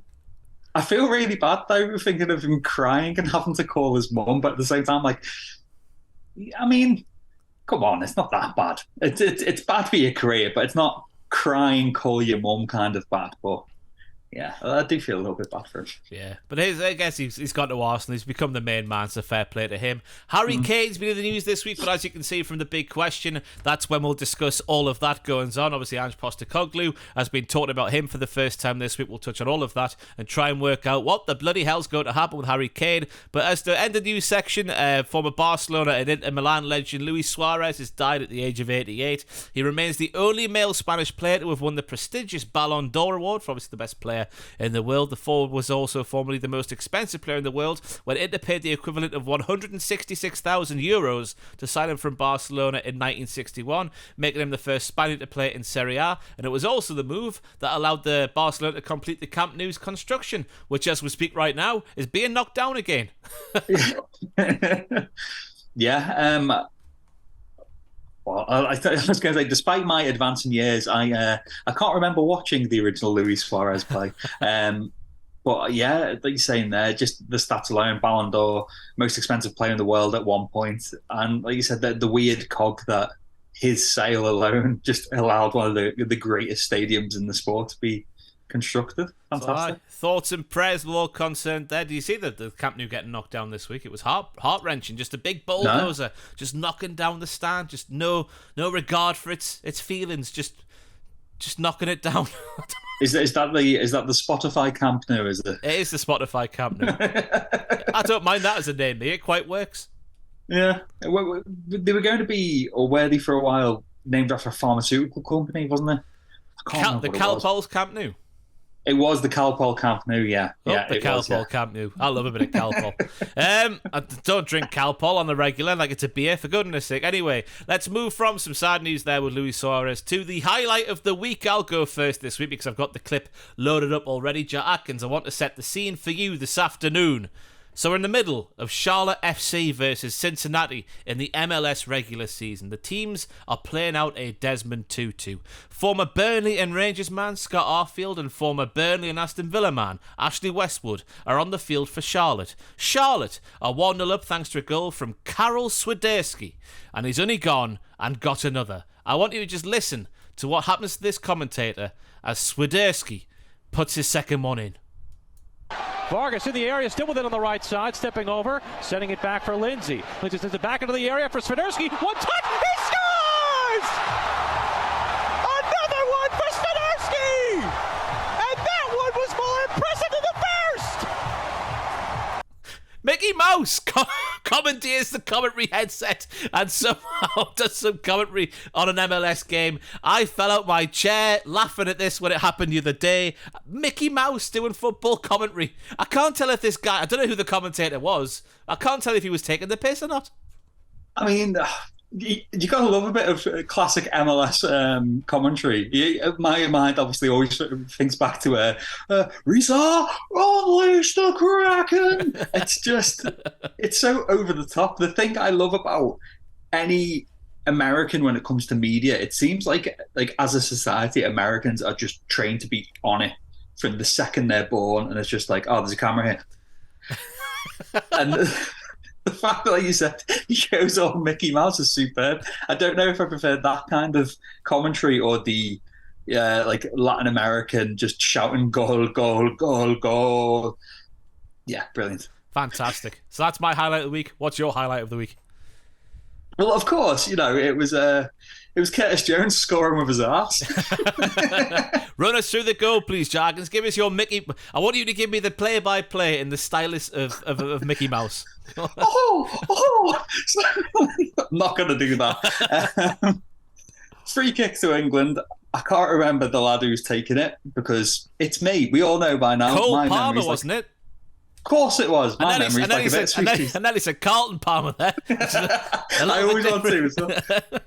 feel really bad though, thinking of him crying and having to call his mum, but at the same time, I mean, come on, it's not that bad. It's bad for your career, but it's not crying, call your mum kind of bad. But yeah, I do feel a little bit bad for him. Yeah, but I guess he's gone to Arsenal. He's become the main man, so fair play to him. Harry Kane's been in the news this week, but as you can see from the big question, that's when we'll discuss all of that goings on. Obviously, Ange Postecoglou has been talking about him for the first time this week. We'll touch on all of that and try and work out what the bloody hell's going to happen with Harry Kane. But as the end of the news section, former Barcelona and Inter Milan legend Luis Suarez has died at the age of 88. He remains the only male Spanish player to have won the prestigious Ballon d'Or award for obviously the best player in the world. The forward was also formerly the most expensive player in the world when Inter paid the equivalent of €166,000 to sign him from Barcelona in 1961, making him the first Spaniard to play in Serie A. And it was also the move that allowed the Barcelona to complete the Camp Nou's construction, which as we speak right now is being knocked down again. Yeah. Well, I was going to say, despite my advancing years, I can't remember watching the original Luis Suarez play. But yeah, like you're saying there, just the stats alone, Ballon d'Or, most expensive player in the world at one point, and like you said, the weird cog that his sale alone just allowed one of the greatest stadiums in the sport to be constructed. Fantastic. Thoughts and prayers were all concerned there. Do you see the Camp Nou getting knocked down this week? It was heart-wrenching. Just a big bulldozer just knocking down the stand. Just no regard for its feelings. Just knocking it down. Is that the Spotify Camp Nou? Is it? It is the Spotify Camp Nou. I don't mind that as a name. It quite works. Yeah, they were going to be, or were they for a while, named after a pharmaceutical company, wasn't it? The Calpol's Camp Nou. It was the Calpol Camp Nou, yeah. The Calpol Camp Nou. I love a bit of Calpol. I don't drink Calpol on the regular, like it's a beer, for goodness sake. Anyway, let's move from some sad news there with Luis Suarez to the highlight of the week. I'll go first this week because I've got the clip loaded up already. Jack Atkins, I want to set the scene for you this afternoon. So we're in the middle of Charlotte FC versus Cincinnati in the MLS regular season. The teams are playing out a Desmond Tutu. Former Burnley and Rangers man Scott Arfield and former Burnley and Aston Villa man Ashley Westwood are on the field for Charlotte. Charlotte are 1-0 up thanks to a goal from Karol Swiderski, and he's only gone and got another. I want you to just listen to what happens to this commentator as Swiderski puts his second one in. Vargas in the area, still with it on the right side, stepping over, sending it back for Lindsay. Lindsay sends it back into the area for Swiderski. One touch, he scores! Another one for Swiderski! And that one was more impressive than the first! Mickey Mouse commentates the commentary headset and somehow does some commentary on an MLS game. I fell out my chair laughing at this when it happened the other day. Mickey Mouse doing football commentary. I can't tell if this guy, I don't know who the commentator was. I can't tell if he was taking the piss or not. I mean, you gotta love a bit of classic MLS commentary. My mind obviously always thinks back to Risa, unleash the Kraken. It's so over the top. The thing I love about any American when it comes to media, it seems like as a society, Americans are just trained to be on it from the second they're born, and it's just like, oh, there's a camera here, and. The fact that, like you said, he shows off Mickey Mouse is superb. I don't know if I prefer that kind of commentary or the like Latin American just shouting goal, goal, goal, goal. Yeah, brilliant. Fantastic. So that's my highlight of the week. What's your highlight of the week? Well, of course, it was Curtis Jones scoring with his arse. Run us through the goal, please, Jargons. Give us your Mickey. I want you to give me the play-by-play in the stylist of Mickey Mouse. I'm not going to do that. Free kick to England. I can't remember the lad who's taking it because it's me. We all know by now. Cole Palmer, wasn't it? Of course it was. My memory's like a bit sweet. And then he said Carlton Palmer there. I always want to.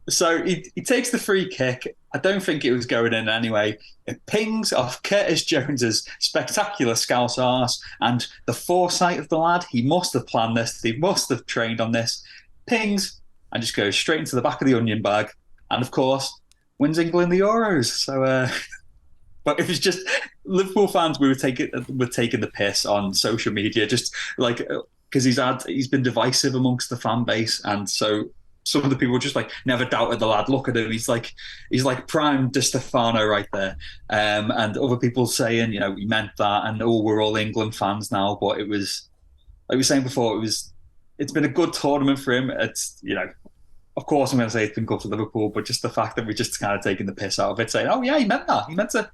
So he takes the free kick. I don't think it was going in anyway. It pings off Curtis Jones's spectacular scouse arse, and the foresight of the lad, he must have planned this. He must have trained on this. Pings and just goes straight into the back of the onion bag. And of course, wins England the Euros. So, but it was just Liverpool fans. We were taking the piss on social media, just like because he's been divisive amongst the fan base, and so. Some of the people just never doubted the lad. Look at him. He's like prime Di Stefano right there. And other people saying, he meant that. And we're all England fans now. But it was, like we were saying before, it's been a good tournament for him. It's, of course I'm going to say it's been good for Liverpool, but just the fact that we're just kind of taking the piss out of it, saying, oh yeah, he meant that. He meant to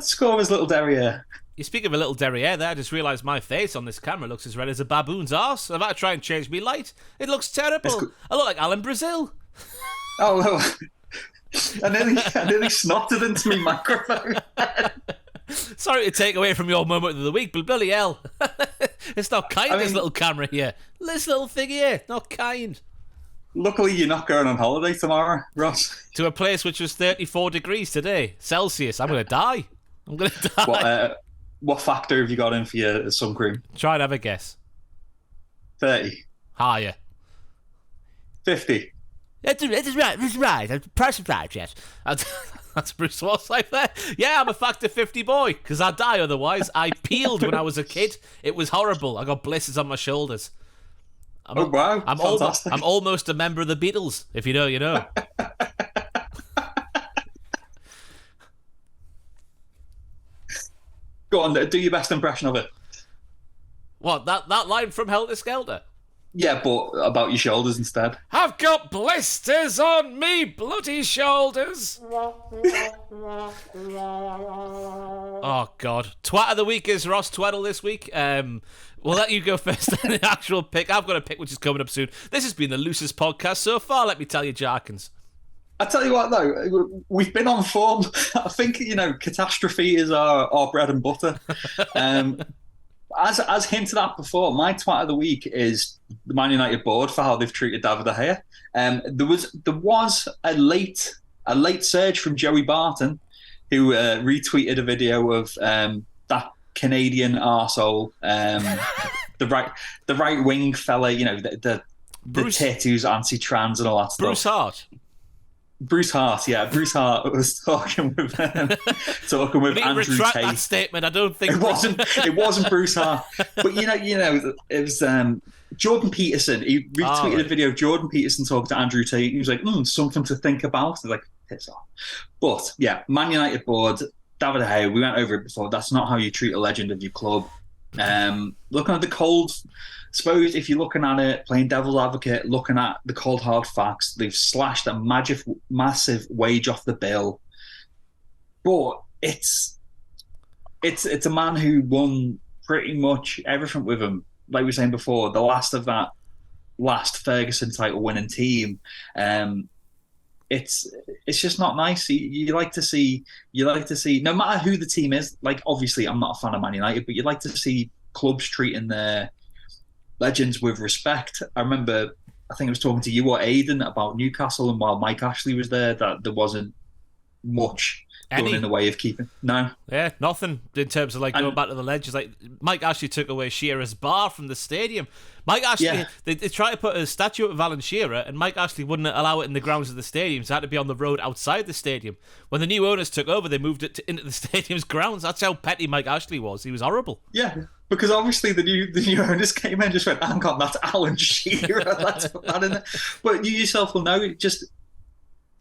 score his little derriere. You speak of a little derriere there, I just realised my face on this camera looks as red as a baboon's arse. I'm about to try and change me light. It looks terrible. I look like Alan Brazil. Oh, well. I nearly snotted into my microphone. Sorry to take away from your moment of the week, but bloody hell. It's not kind, this little camera here. This little thing here, not kind. Luckily, you're not going on holiday tomorrow, Ross. To a place which was 34 degrees today, Celsius. I'm going to die. What factor have you got in for your sun cream? Try and have a guess. 30. Higher. 50. It is right. It's right. Price is right. Yes. That's Bruce Willis like there. Yeah, I'm a factor 50 boy because I die otherwise. I peeled when I was a kid. It was horrible. I got blisters on my shoulders. Wow! I'm almost a member of the Beatles. If you know, you know. Go on, do your best impression of it. What, that line from Helter Skelter? Yeah, but about your shoulders instead. I've got blisters on me bloody shoulders. Oh, God. Twat of the week is Ross Tweddell this week. We'll let you go first on the actual pick. I've got a pick which is coming up soon. This has been the loosest podcast so far, let me tell you, Jarkins. I tell you what, though, we've been on form. I think, catastrophe is our bread and butter. As hinted at before, my twat of the week is the Man United board for how they've treated David De Gea. There was a late surge from Joey Barton, who retweeted a video of that Canadian arsehole, the right wing fella, the tattoos, anti-trans, and all that stuff. Bruce Hart, yeah. Bruce Hart was talking with Andrew retract Tate. That statement. I don't think it wasn't Bruce Hart, but it was Jordan Peterson. He retweeted a video of Jordan Peterson talking to Andrew Tate. He was like, something to think about. I was like, piss off. But yeah, Man United board, David De Gea. We went over it before. That's not how you treat a legend of your club. Looking at the cold, I suppose if you're looking at it, playing devil's advocate, looking at the cold hard facts, they've slashed a massive wage off the bill. But it's a man who won pretty much everything with him. Like we were saying before, the last of that last Ferguson title winning team. It's just not nice. You like to see no matter who the team is. Like, obviously, I'm not a fan of Man United, but you'd like to see clubs treating their legends with respect. I remember, I think I was talking to you or Aidan about Newcastle, and while Mike Ashley was there, that there wasn't much done in the way of keeping. No, yeah, nothing in terms of going back to the legends. Like, Mike Ashley took away Shearer's bar from the stadium. Mike Ashley, they tried to put a statue of Alan Shearer, and Mike Ashley wouldn't allow it in the grounds of the stadium, so it had to be on the road outside the stadium. When the new owners took over, they moved it into the stadium's grounds. That's how petty Mike Ashley was. He was horrible. Yeah, because obviously the new owners came in and just went, hang on, that's Alan Shearer. Let's put that in there. But you yourself will know, just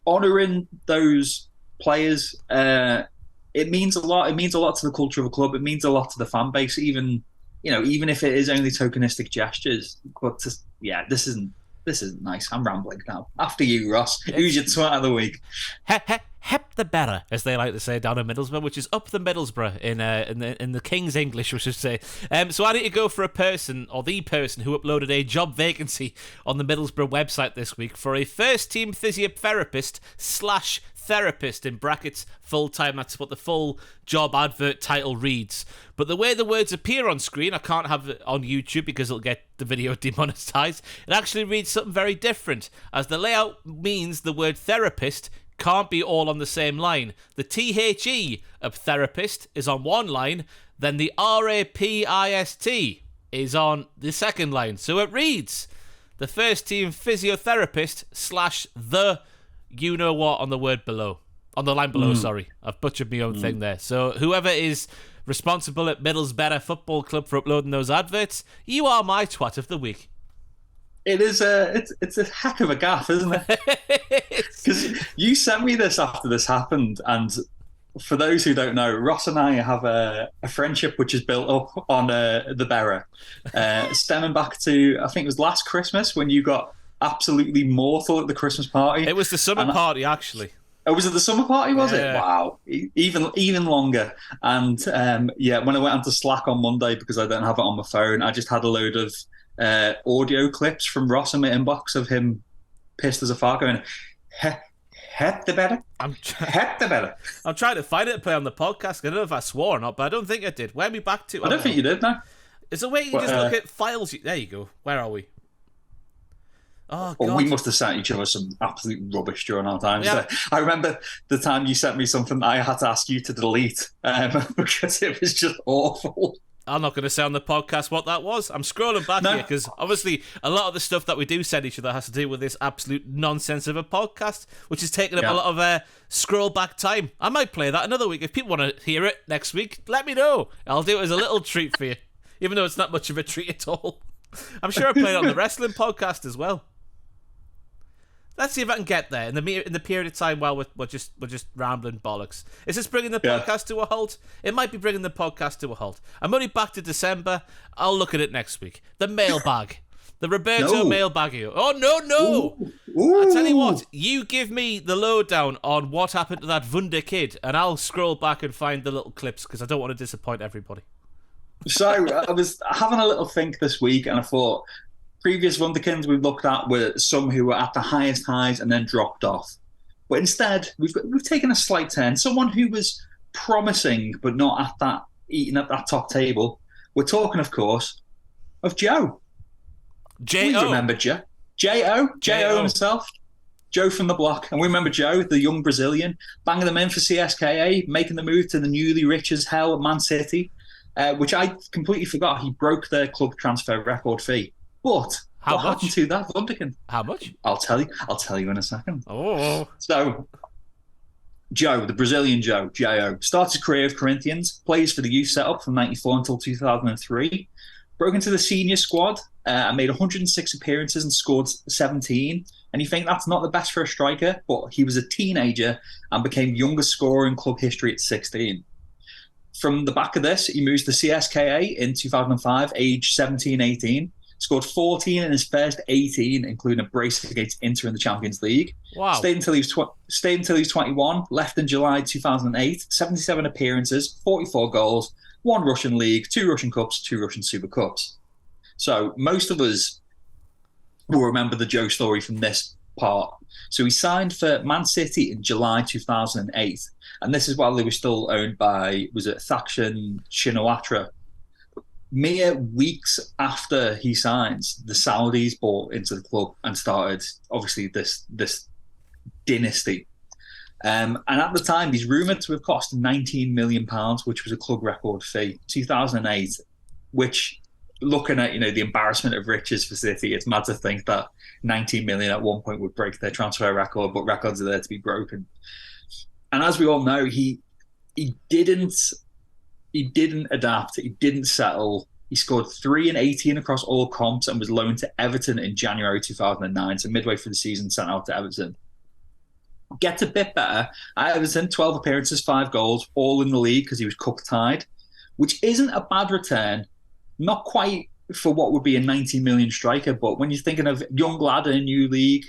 honouring those players, it means a lot. It means a lot to the culture of a club. It means a lot to the fan base, even if it is only tokenistic gestures. But this isn't nice. I'm rambling now. After you, Ross. Who's your twat of the week? Hep the better, as they like to say down in Middlesbrough, which is up the Middlesbrough in the King's English, we should say. So I need to go for the person who uploaded a job vacancy on the Middlesbrough website this week for a first-team physiotherapist / therapist in brackets full-time. That's what the full job advert title reads. But the way the words appear on screen, I can't have it on YouTube because it'll get the video demonetized. It actually reads something very different, as the layout means the word therapist can't be all on the same line. The THE of therapist is on one line, then the RAPIST is on the second line. So it reads, the first team physiotherapist / the you know what on the word below. On the line below, sorry. I've butchered my own thing there. So whoever is responsible at Middlesbrough Football Club for uploading those adverts, you are my twat of the week. It is it's a heck of a gaff, isn't it? Because you sent me this after this happened, and for those who don't know, Ross and I have a friendship which is built up on the Berra, stemming back to, I think it was last Christmas when you got absolutely mortal at the Christmas party. It was the summer party, actually. Oh, was it the summer party, was it? Wow. Even longer. And when I went onto Slack on Monday, because I don't have it on my phone, I just had a load of audio clips from Ross in my inbox of him pissed as a fart going, hep the better. Hep the better. I'm trying to find it to play on the podcast. I don't know if I swore or not, but I don't think I did. Where are we back to? I don't think you did, no. Is there a way you just look at files? There you go. Where are we? Oh, God. Well, we must have sent each other some absolute rubbish during our times there. I remember the time you sent me something that I had to ask you to delete because it was just awful. I'm not going to say on the podcast what that was. I'm scrolling back here because obviously a lot of the stuff that we do send each other has to do with this absolute nonsense of a podcast, which is taking up a lot of scroll back time. I might play that another week. If people want to hear it next week, let me know. I'll do it as a little treat for you, even though it's not much of a treat at all. I'm sure I played it on the wrestling podcast as well. Let's see if I can get there in the period of time while we're just rambling bollocks. Is this bringing the podcast to a halt? It might be bringing the podcast to a halt. I'm only back to December. I'll look at it next week. The mailbag. The Roberto mailbag. Oh, no. Ooh. I tell you what, you give me the lowdown on what happened to that Wunder kid, and I'll scroll back and find the little clips because I don't want to disappoint everybody. So I was having a little think this week, and I thought, previous Wunderkinds we've looked at were some who were at the highest highs and then dropped off. But instead, we've taken a slight turn. Someone who was promising but not eating at that top table. We're talking, of course, of Joe. J.O. We remember Joe. J.O. himself. Joe from the block. And we remember Joe, the young Brazilian, banging them in for CSKA, making the move to the newly rich as hell at Man City, which I completely forgot. He broke their club transfer record fee. But what happened to that Wunderkind? How much? I'll tell you in a second. Oh. So, Joe, the Brazilian Joe, J.O., started his career with Corinthians, plays for the youth setup from 94 until 2003, broke into the senior squad and made 106 appearances and scored 17. And you think that's not the best for a striker, but he was a teenager and became youngest scorer in club history at 16. From the back of this, he moves to CSKA in 2005, age 17-18. Scored 14 in his first 18, including a brace against Inter in the Champions League. Wow. Stayed until he was 21, left in July 2008, 77 appearances, 44 goals, 1 Russian League, 2 Russian Cups, 2 Russian Super Cups. So most of us will remember the Joe story from this part. So he signed for Man City in July 2008, and this is while they were still owned by, was it Thakshan Shinawatra? Mere weeks after he signs, the Saudis bought into the club and started, obviously, this dynasty. And at the time, he's rumoured to have cost £19 million, which was a club record fee, 2008, which, looking at the embarrassment of riches for City, it's mad to think that 19 million at one point would break their transfer record, but records are there to be broken. And as we all know, he didn't adapt. He didn't settle. He scored 3 in 18 across all comps and was loaned to Everton in January 2009. So midway through the season, sent out to Everton. Gets a bit better at Everton. 12 appearances, 5 goals, all in the league because he was cup tied, which isn't a bad return. Not quite for what would be a 90 million striker, but when you're thinking of young lad in a new league,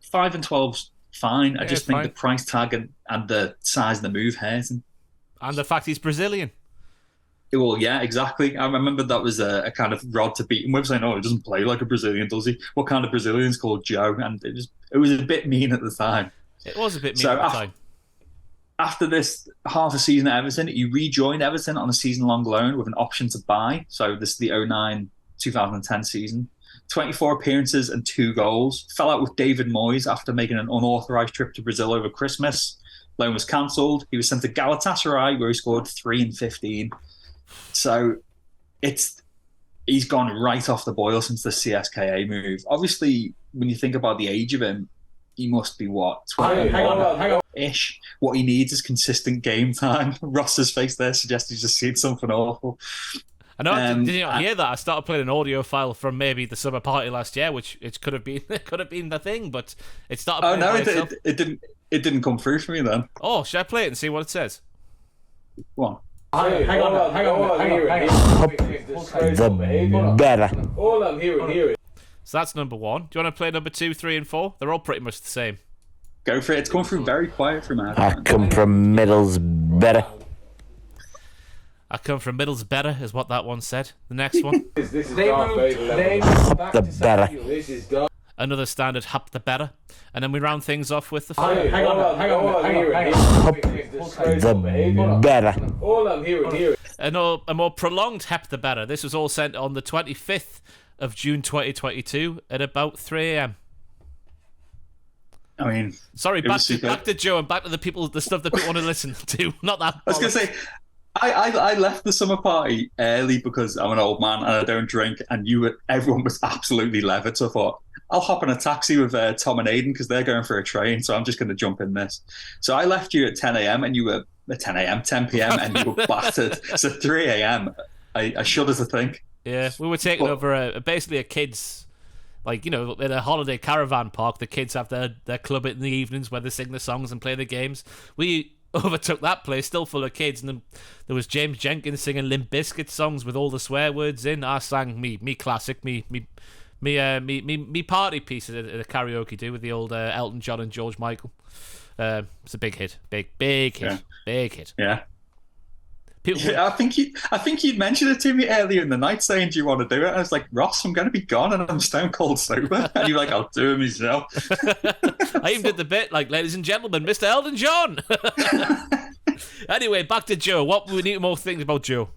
5 and 12's fine. Yeah, I just think the price tag and the size of the move hurt him. And the fact he's Brazilian. Well, yeah, exactly. I remember that was a kind of rod to beat him with, saying, "Oh, he doesn't play like a Brazilian, does he? What kind of Brazilian's called Joe?" And it was a bit mean at the time. It was a bit mean at the time. After this half a season at Everton, he rejoined Everton on a season-long loan with an option to buy. So this is the 2009-2010 season. 24 appearances and 2 goals. Fell out with David Moyes after making an unauthorised trip to Brazil over Christmas. Loan was cancelled. He was sent to Galatasaray, where he scored 3 in 15. So he's gone right off the boil since the CSKA move. Obviously, when you think about the age of him, he must be, what, 20? Hang on. What he needs is consistent game time. Ross's face there suggests he's just seen something awful. I know. Did you not hear that? I started playing an audio file from maybe the summer party last year, which it could have been the thing, but it started. Oh no, it didn't come through for me then. Oh, should I play it and see what it says? Go on. Hang on. The better. All I'm hearing. So that's number 1. Do you want to play number 2, 3, and 4? They're all pretty much the same. Go for it. It's coming through very quiet from out. I come from Middlesbrough. I come from Middlesbrough, is what that one said. The next one. This is the better. Another standard hap the better. And then we round things off with the 4. Hang on. The better. All I'm hearing. A more prolonged hap the better. This was all sent on the 25th of June 2022 at about 3 a.m. I mean, sorry, back to Joe and back to the stuff that people want to listen to. Not that. I was going to say, I left the summer party early because I'm an old man and I don't drink, and everyone was absolutely levered. So I thought, I'll hop in a taxi with Tom and Aidan because they're going for a train, so I'm just going to jump in this. So I left you at 10 a.m. and you were at 10 p.m. and you were battered. So 3 a.m. I shudder to think. Yeah, we were taking over basically a kids, in a holiday caravan park. The kids have their club in the evenings where they sing the songs and play the games. We overtook that place, still full of kids, and then there was James Jenkins singing Limp Bizkit songs with all the swear words in. I sang me classic, me party piece at a karaoke do with the old Elton John and George Michael. It's a big hit, big hit, big hit. Yeah. I think you'd mentioned it to me earlier in the night, saying, "Do you want to do it?" And I was like, "Ross, I'm going to be gone, and I'm stone cold sober." And you're like, "I'll do it myself." I even did the bit like, "Ladies and gentlemen, Mr. Elton John." Anyway, back to Joe. What we need more things about Joe.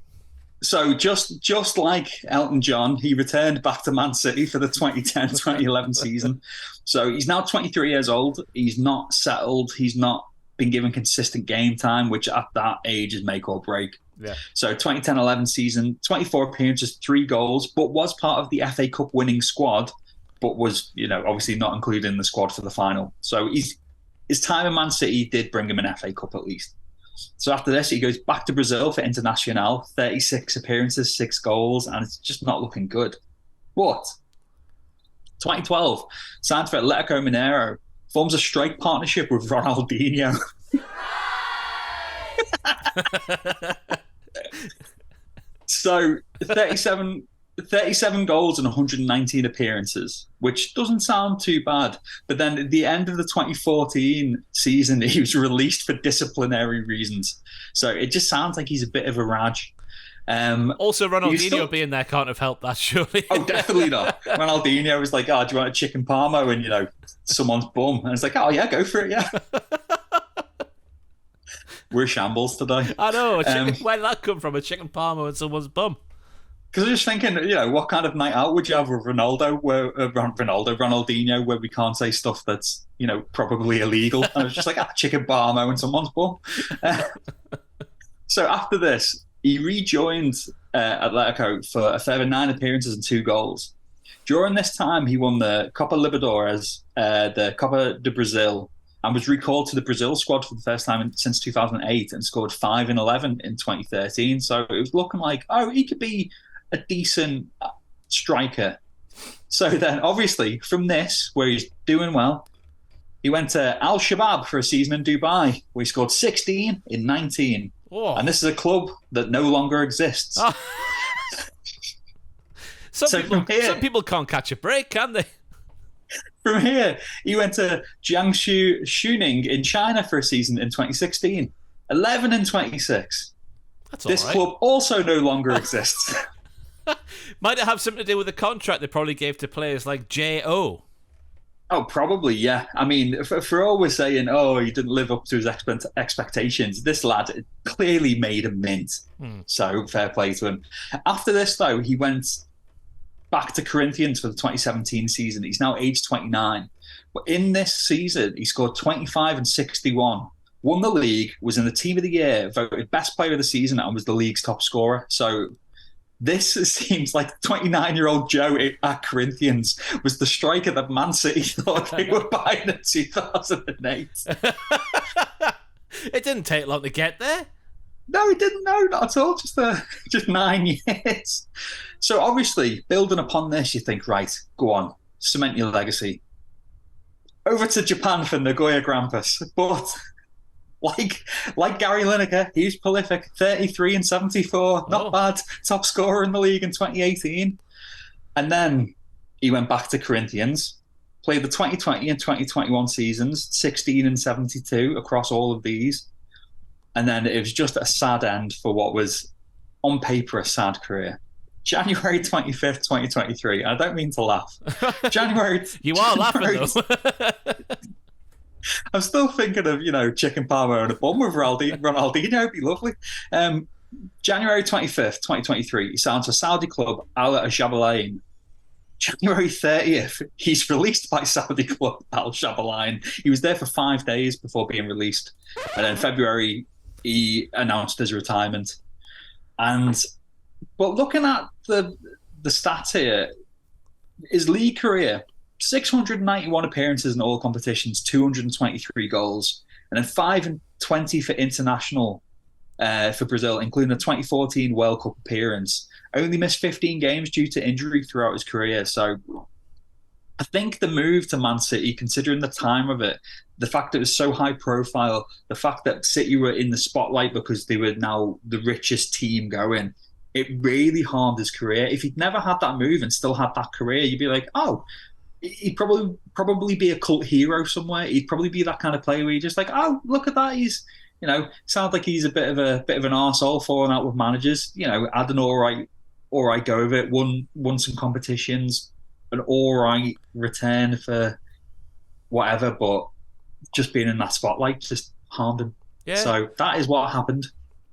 So just like Elton John, he returned back to Man City for the 2010-2011 season. So he's now 23 years old. He's not settled. He's not been given consistent game time, which at that age is make or break. Yeah. So 2010-11 season, 24 appearances, 3 goals, but was part of the FA Cup winning squad, but was, obviously not included in the squad for the final. So his time in Man City did bring him an FA Cup at least. So after this, he goes back to Brazil for Internacional, 36 appearances, 6 goals, and it's just not looking good. But 2012, signed for Atletico Mineiro, forms a strike partnership with Ronaldinho. So 37 goals and 119 appearances, which doesn't sound too bad. But then at the end of the 2014 season, he was released for disciplinary reasons. So it just sounds like he's a bit of a raj. Also, Ronaldinho being there can't have helped that, surely. Oh, definitely not. Ronaldinho was like, "Oh, do you want a chicken parmo?" And, someone's bum. And it's like, "Oh, yeah, go for it, yeah." We're shambles today. I know. Where did that come from? A chicken parmo and someone's bum? Because I was just thinking, what kind of night out would you have with Ronaldinho, where we can't say stuff that's, probably illegal? And I was just like, chicken parmo and someone's bum. So after this, he rejoined Atletico for a further 9 appearances and 2 goals. During this time, he won the Copa Libertadores, the Copa de Brazil, and was recalled to the Brazil squad for the first time since 2008 and scored 5 in 11 in 2013. So it was looking like, he could be a decent striker. So then, obviously, from this, where he's doing well, he went to Al Shabab for a season in Dubai, where he scored 16 in 19. Whoa. And this is a club that no longer exists. Oh. Some people can't catch a break, can they? From here, he went to Jiangsu Shuning in China for a season in 2016. 11 and 26. That's all right. This club also no longer exists. Might it have something to do with the contract they probably gave to players like J.O.? Oh, probably, yeah. I mean, for all we're saying, he didn't live up to his expectations, this lad clearly made a mint. So fair play to him. After this, though, he went back to Corinthians for the 2017 season. He's now age 29. But in this season, he scored 25 and 61. Won the league, was in the team of the year, voted best player of the season, and was the league's top scorer. So this seems like 29-year-old Joe at Corinthians was the striker that Man City thought they were buying in 2008. It didn't take long to get there. No, it didn't. No, not at all. Just 9 years. So obviously, building upon this, you think, right, go on, cement your legacy. Over to Japan for Nagoya Grampus. But like Gary Lineker, he's prolific. 33 and 74, not bad. Top scorer in the league in 2018. And then he went back to Corinthians, played the 2020 and 2021 seasons, 16 and 72 across all of these. And then it was just a sad end for what was, on paper, a sad career. January 25th, 2023. I don't mean to laugh. You are laughing, though. I'm still thinking of, chicken parmo and a bum with Ronaldinho. It'd be lovely. January 25th, 2023, he signed to Saudi club Al Jabalain. January 30th, he's released by Saudi club Al Jabalain. He was there for 5 days before being released. And then February, he announced his retirement. But looking at the stats here, his league career, 691 appearances in all competitions, 223 goals, and then 5 and 20 for international for Brazil, including a 2014 World Cup appearance. Only missed 15 games due to injury throughout his career. So I think the move to Man City, considering the time of it, the fact that it was so high profile, the fact that City were in the spotlight because they were now the richest team going, it really harmed his career. If he'd never had that move and still had that career, you'd be like, oh, he'd probably be a cult hero somewhere. He'd probably be that kind of player where you're just like, oh, look at that. He's, sounds like he's a bit of an arsehole falling out with managers. Had an all right go of it, won some competitions, an all right return for whatever, but just being in that spotlight just harmed him. Yeah. So that is what happened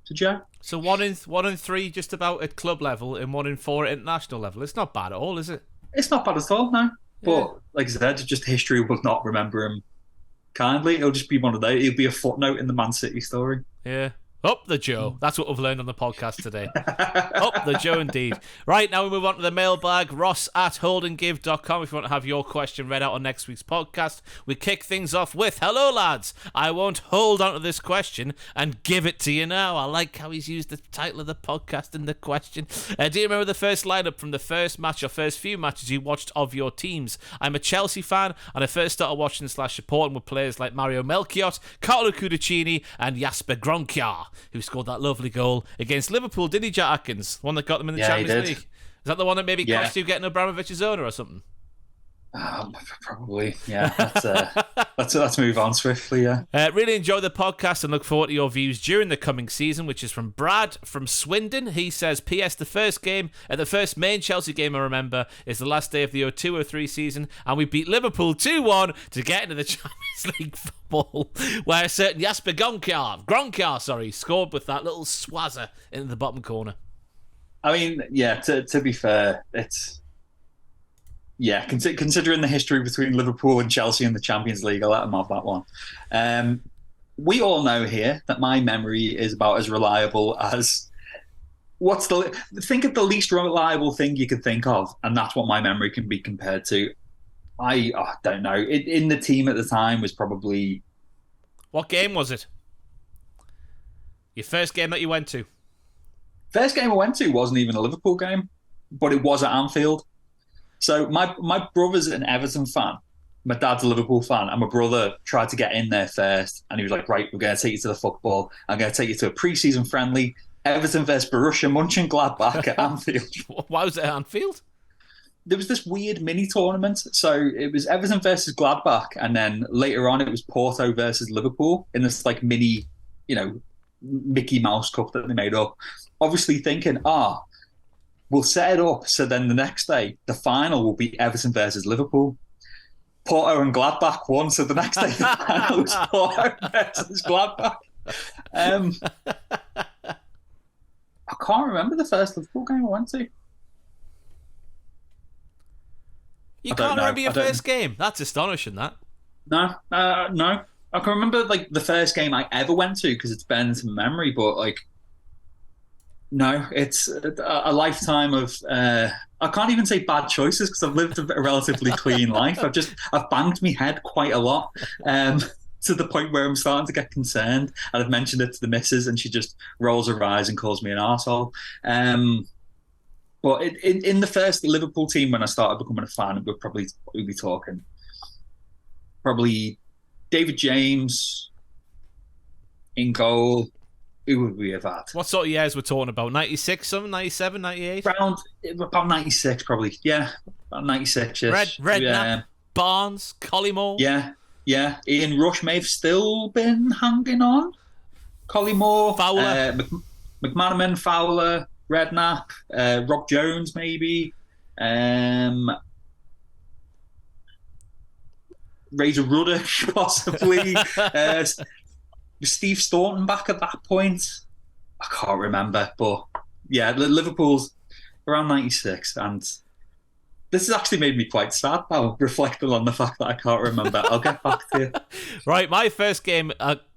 to Joe. So 1 in 3 just about at club level and 1 in 4 at international level. It's not bad at all, is it? It's not bad at all, no. But like I said, just history will not remember him kindly. It'll just be one of those. It'll be a footnote in the Man City story. Yeah. Up the Joe. That's what we've learned on the podcast today. Up the Joe indeed. Right, now we move on to the mailbag. Ross@holdandgive.com if you want to have your question read out on next week's podcast. We kick things off with, hello lads. I won't hold on to this question and give it to you now. I like how he's used the title of the podcast in the question. Do you remember the first lineup from the first match or first few matches you watched of your teams? I'm a Chelsea fan and I first started watching / supporting with players like Mario Melchiot, Carlo Cudicini and Jasper Gronkia, who scored that lovely goal against Liverpool, did he, Jack Atkins? One that got them in the Champions League. Is that the one that maybe cost you getting Abramovich's owner or something? Probably, yeah. Let's move on swiftly, yeah. Really enjoy the podcast and look forward to your views during the coming season, which is from Brad from Swindon. He says, P.S. the first main Chelsea game I remember is the last day of the 02-03 season, and we beat Liverpool 2-1 to get into the Champions League football, where a certain Jasper Gronkia scored with that little swazzer into the bottom corner. I mean, yeah, to be fair, it's... Yeah, considering the history between Liverpool and Chelsea in the Champions League, I'll let them have that one. We all know here that my memory is about as reliable as... Think of the least reliable thing you could think of, and that's what my memory can be compared to. I don't know. In the team at the time was probably... What game was it? Your first game that you went to? First game I went to wasn't even a Liverpool game, but it was at Anfield. So my brother's an Everton fan. My dad's a Liverpool fan, and my brother tried to get in there first, and he was like, right, we're going to take you to the football. I'm going to take you to a pre-season friendly, Everton versus Borussia Mönchengladbach at Anfield. Why was it at Anfield? There was this weird mini tournament. So it was Everton versus Gladbach, and then later on it was Porto versus Liverpool in this like mini, Mickey Mouse Cup that they made up. Obviously thinking, we'll set it up so then the next day, the final will be Everton versus Liverpool. Porto and Gladbach won, so the next day the final was Porto versus Gladbach. I can't remember the first Liverpool game I went to. You can't remember your first game? That's astonishing, that. No. I can remember like the first game I ever went to because it's been to memory, but like, no, it's a lifetime of I can't even say bad choices because I've lived a relatively clean life. I've banged my head quite a lot to the point where I'm starting to get concerned, and I've mentioned it to the missus and she just rolls her eyes and calls me an arsehole. But in the first Liverpool team when I started becoming a fan, we'd be talking probably David James in goal. Who would we have had? What sort of years we're talking about? 96 something? 97, 98? Around about 96 probably. Yeah, about 96-ish. Redknapp, Barnes, Collymore. Yeah. Ian Rush may have still been hanging on. Collymore. Fowler. McManaman, Fowler, Redknapp, Rob Jones maybe. Razor Ruddock possibly. Was Steve Staunton back at that point? I can't remember, but yeah, Liverpool's around 96, and this has actually made me quite sad now, reflecting on the fact that I can't remember. I'll get back to you. Right, my first game,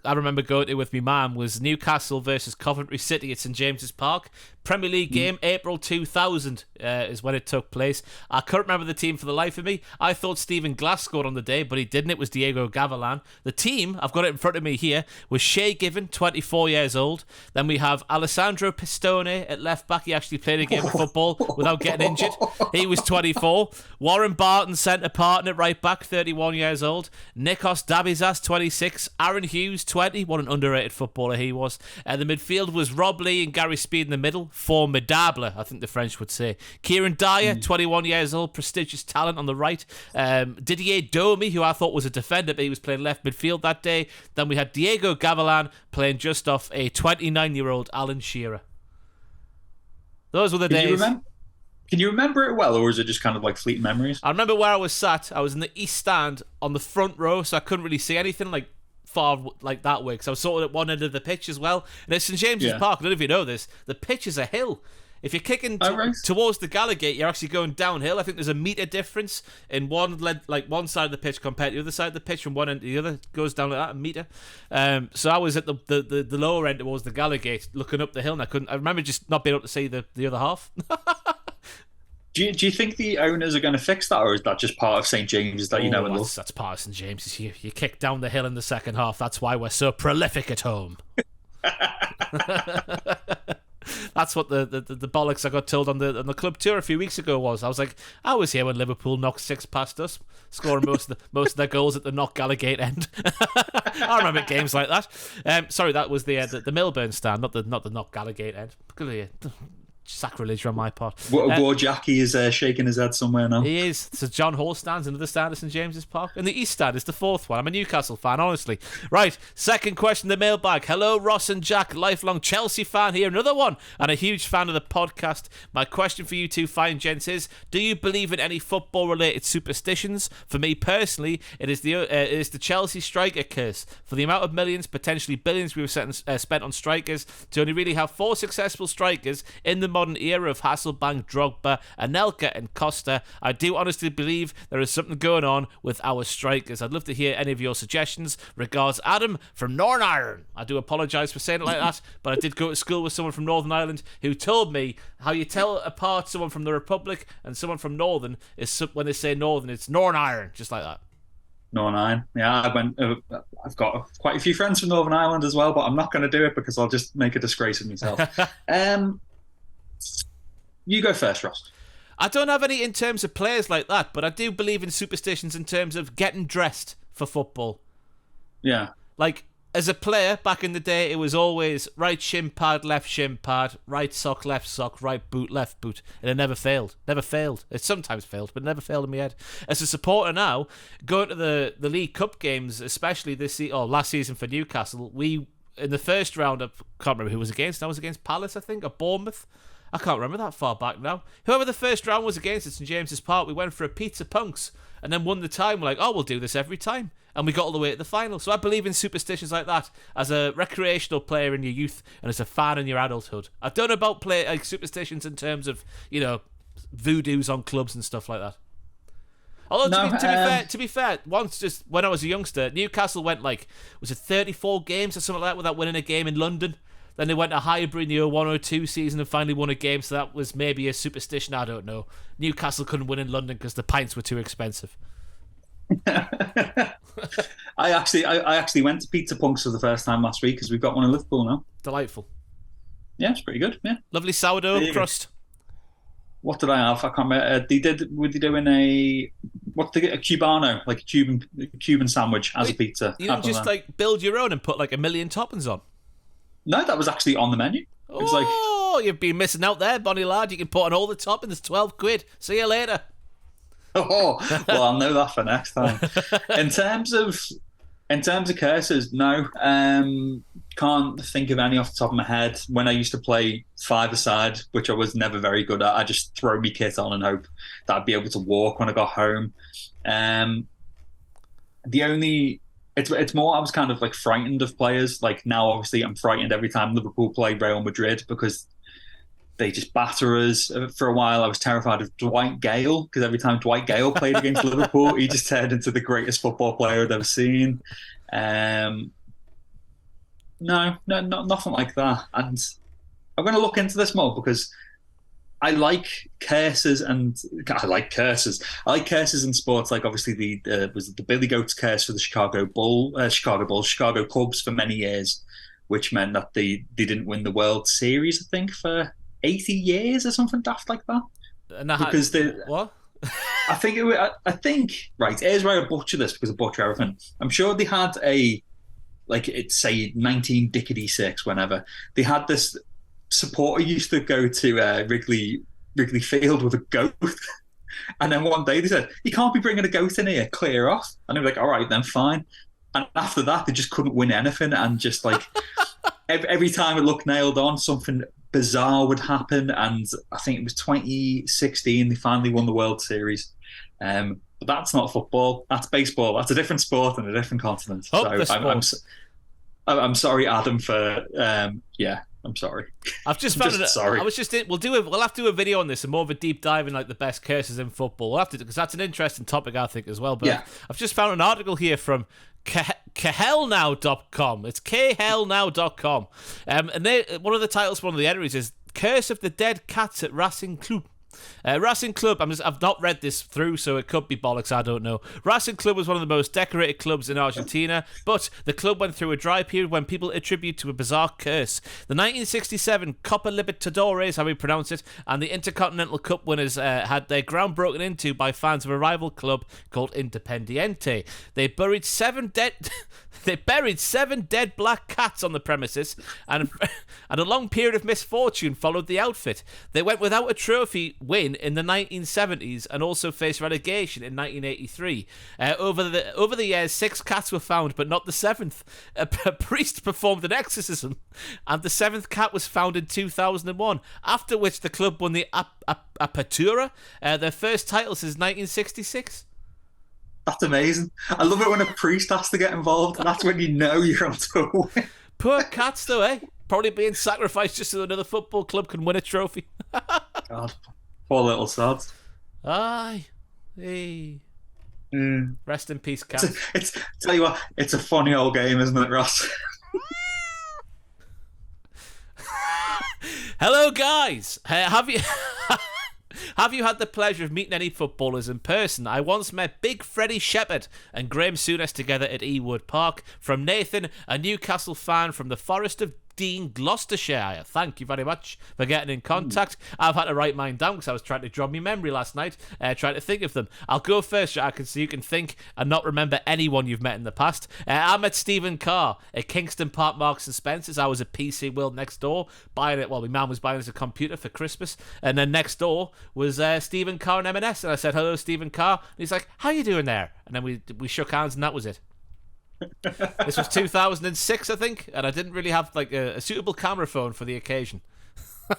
I remember going to with my mum was Newcastle versus Coventry City at St James's Park. Premier League game, April 2000 is when it took place. I couldn't remember the team for the life of me. I thought Stephen Glass scored on the day, but he didn't. It was Diego Gavilan. The team, I've got it in front of me here, was Shea Given, 24 years old. Then we have Alessandro Pistone at left back. He actually played a game of football without getting injured. He was 24. Warren Barton, centre partner at right back, 31 years old. Nikos Dabizas, 26. Aaron Hughes, 20. What an underrated footballer he was. The midfield was Rob Lee and Gary Speed in the middle. Formidable, I think the French would say. Kieran Dyer, 21 years old, prestigious talent on the right. Didier Domi, who I thought was a defender, but he was playing left midfield that day. Then we had Diego Gavilan playing just off a 29-year-old Alan Shearer. Those were the days. Can you remember it well, or is it just kind of like fleeting memories? I remember where I was sat. I was in the east stand on the front row, so I couldn't really see anything like far like that way, because I was sort of at one end of the pitch as well. And at St James's Park, I don't know if you know this, the pitch is a hill. If you're kicking towards the Gallagate, you're actually going downhill. I think there's a metre difference in one side of the pitch compared to the other side of the pitch. From one end to the other, it goes down like that, a metre. So I was at the lower end towards the Gallagate, looking up the hill, and I remember just not being able to see the other half. Do you think the owners are going to fix that, or is that just part of St James's that you know and love? That's part of St James's. You kick down the hill in the second half. That's why we're so prolific at home. That's what the bollocks I got told on the club tour a few weeks ago was. I was like, I was here when Liverpool knocked 6 past us, scoring most of their goals at the Knock Gallagate end. I remember games like that. Sorry, that was the Milburn stand, not the Knock Gallagate end. Sacrilege on my part. War Jackie is shaking his head somewhere now. He is. So John Hall stands another stand at St James's Park. And the East stand is the fourth one. I'm a Newcastle fan, honestly. Right, second question, the mailbag. Hello, Ross and Jack, lifelong Chelsea fan here. Another one, and a huge fan of the podcast. My question for you two fine gents is, do you believe in any football-related superstitions? For me personally, it is the Chelsea striker curse. For the amount of millions, potentially billions we've spent on strikers, to only really have 4 successful strikers in the modern era of Hasselbank, Drogba, Anelka and Costa, I do honestly believe there is something going on with our strikers. I'd love to hear any of your suggestions. Regards, Adam from Northern Ireland. I do apologise for saying it like that, but I did go to school with someone from Northern Ireland who told me how you tell apart someone from the Republic and someone from Northern is when they say Northern, it's Northern Ireland, just like that. Northern Ireland. Yeah, I've got quite a few friends from Northern Ireland as well, but I'm not going to do it because I'll just make a disgrace of myself. You go first, Ross. I don't have any in terms of players like that, but I do believe in superstitions in terms of getting dressed for football. Yeah. Like, as a player, back in the day, it was always right shin pad, left shin pad, right sock, left sock, right boot, left boot. And it never failed. Never failed. It sometimes failed, but never failed in my head. As a supporter now, going to the League Cup games, especially last season for Newcastle, we, in the first round, I can't remember who was against. I was against Palace, I think, or Bournemouth. I can't remember that far back now. Whoever the first round was against at St James's Park, we went for a pizza punks and then won the time. We're like, we'll do this every time. And we got all the way to the final. So I believe in superstitions like that as a recreational player in your youth and as a fan in your adulthood. I don't know about superstitions in terms of, voodoos on clubs and stuff like that. Although, to be fair, once just when I was a youngster, Newcastle went was it 34 games or something like that without winning a game in London? Then they went to Highbury in the 01-02 season and finally won a game, so that was maybe a superstition, I don't know. Newcastle couldn't win in London because the pints were too expensive. I actually went to Pizza Punks for the first time last week because we've got one in Liverpool now. Delightful. Yeah, it's pretty good, yeah. Lovely sourdough crust. What did I have? I can't remember. Were they doing a Cubano, like a Cuban sandwich as a pizza? You didn't just build your own and put a million toppings on? No, that was actually on the menu. It was you've been missing out there, Bonnie lad. You can put on all the toppings, 12 quid. See you later. Well, I'll know that for next time. In terms of curses, no. Can't think of any off the top of my head. When I used to play five-a-side, which I was never very good at, I just throw my kit on and hope that I'd be able to walk when I got home. It's more I was kind of frightened of players. Now, obviously, I'm frightened every time Liverpool play Real Madrid because they just batter us. For a while, I was terrified of Dwight Gale because every time Dwight Gale played against Liverpool, he just turned into the greatest football player I'd ever seen. No, nothing like that. And I'm going to look into this more because I like curses, and I like curses. I like curses in sports, like obviously the Billy Goat's curse for the Chicago Cubs for many years, which meant that they didn't win the World Series, I think, for 80 years or something daft like that. Because what? I think right. Here's where I butcher this because I butcher everything. I'm sure they had it's say 19 whenever they had this supporter used to go to Wrigley Field with a goat, and then one day they said, "You can't be bringing a goat in here, clear off." And they were like, "All right, then fine." And after that, they just couldn't win anything, and just like every time it looked nailed on, something bizarre would happen. And I think it was 2016 they finally won the World Series. But that's not football. That's baseball. That's a different sport and a different continent. I'm sorry, Adam, for I'm sorry. I've just found it. Sorry. We'll have to do a video on this and more of a deep dive in like the best curses in football. We'll have to, because that's an interesting topic, I think, as well. But yeah. I've just found an article here from Kahellnow.com. It's Kahellnow.com. And one of the titles, one of the entries is "Curse of the Dead Cats at Racing Club." Racing Club, I've not read this through, so it could be bollocks, I don't know. Racing Club was one of the most decorated clubs in Argentina, but the club went through a dry period when people attribute to a bizarre curse. The 1967 Copa Libertadores, how we pronounce it, and the Intercontinental Cup winners had their ground broken into by fans of a rival club called Independiente. They buried seven dead black cats on the premises, and a long period of misfortune followed the outfit. They went without a trophy win in the 1970s and also faced relegation in 1983. Over the years, 6 cats were found, but not the 7th. A priest performed an exorcism, and the 7th cat was found in 2001, after which the club won the Apertura, their first title since 1966. That's amazing. I love it when a priest has to get involved. That's when you know you're on to win. Poor cats, though, eh? Probably being sacrificed just so another football club can win a trophy. God, poor little sods. Aye. Hey. Rest in peace, cats. Tell you what, it's a funny old game, isn't it, Ross? Hello, guys. Have you had the pleasure of meeting any footballers in person? I once met Big Freddie Shepherd and Graham Souness together at Ewood Park. From Nathan, a Newcastle fan from the Forest of Dean, Gloucestershire. Thank you very much for getting in contact. I've had to write mine down because I was trying to jog my memory last night, trying to think of them. I'll go first, so you can think and not remember anyone you've met in the past. I met Stephen Carr at Kingston Park Marks and Spencer's. I was at PC World next door buying it. Well, my mum was buying us a computer for Christmas, and then next door was Stephen Carr and M&S, and I said, "Hello, Stephen Carr." And he's like, "How you doing there?" And then we shook hands, and that was it. This was 2006, I think, and I didn't really have like a suitable camera phone for the occasion.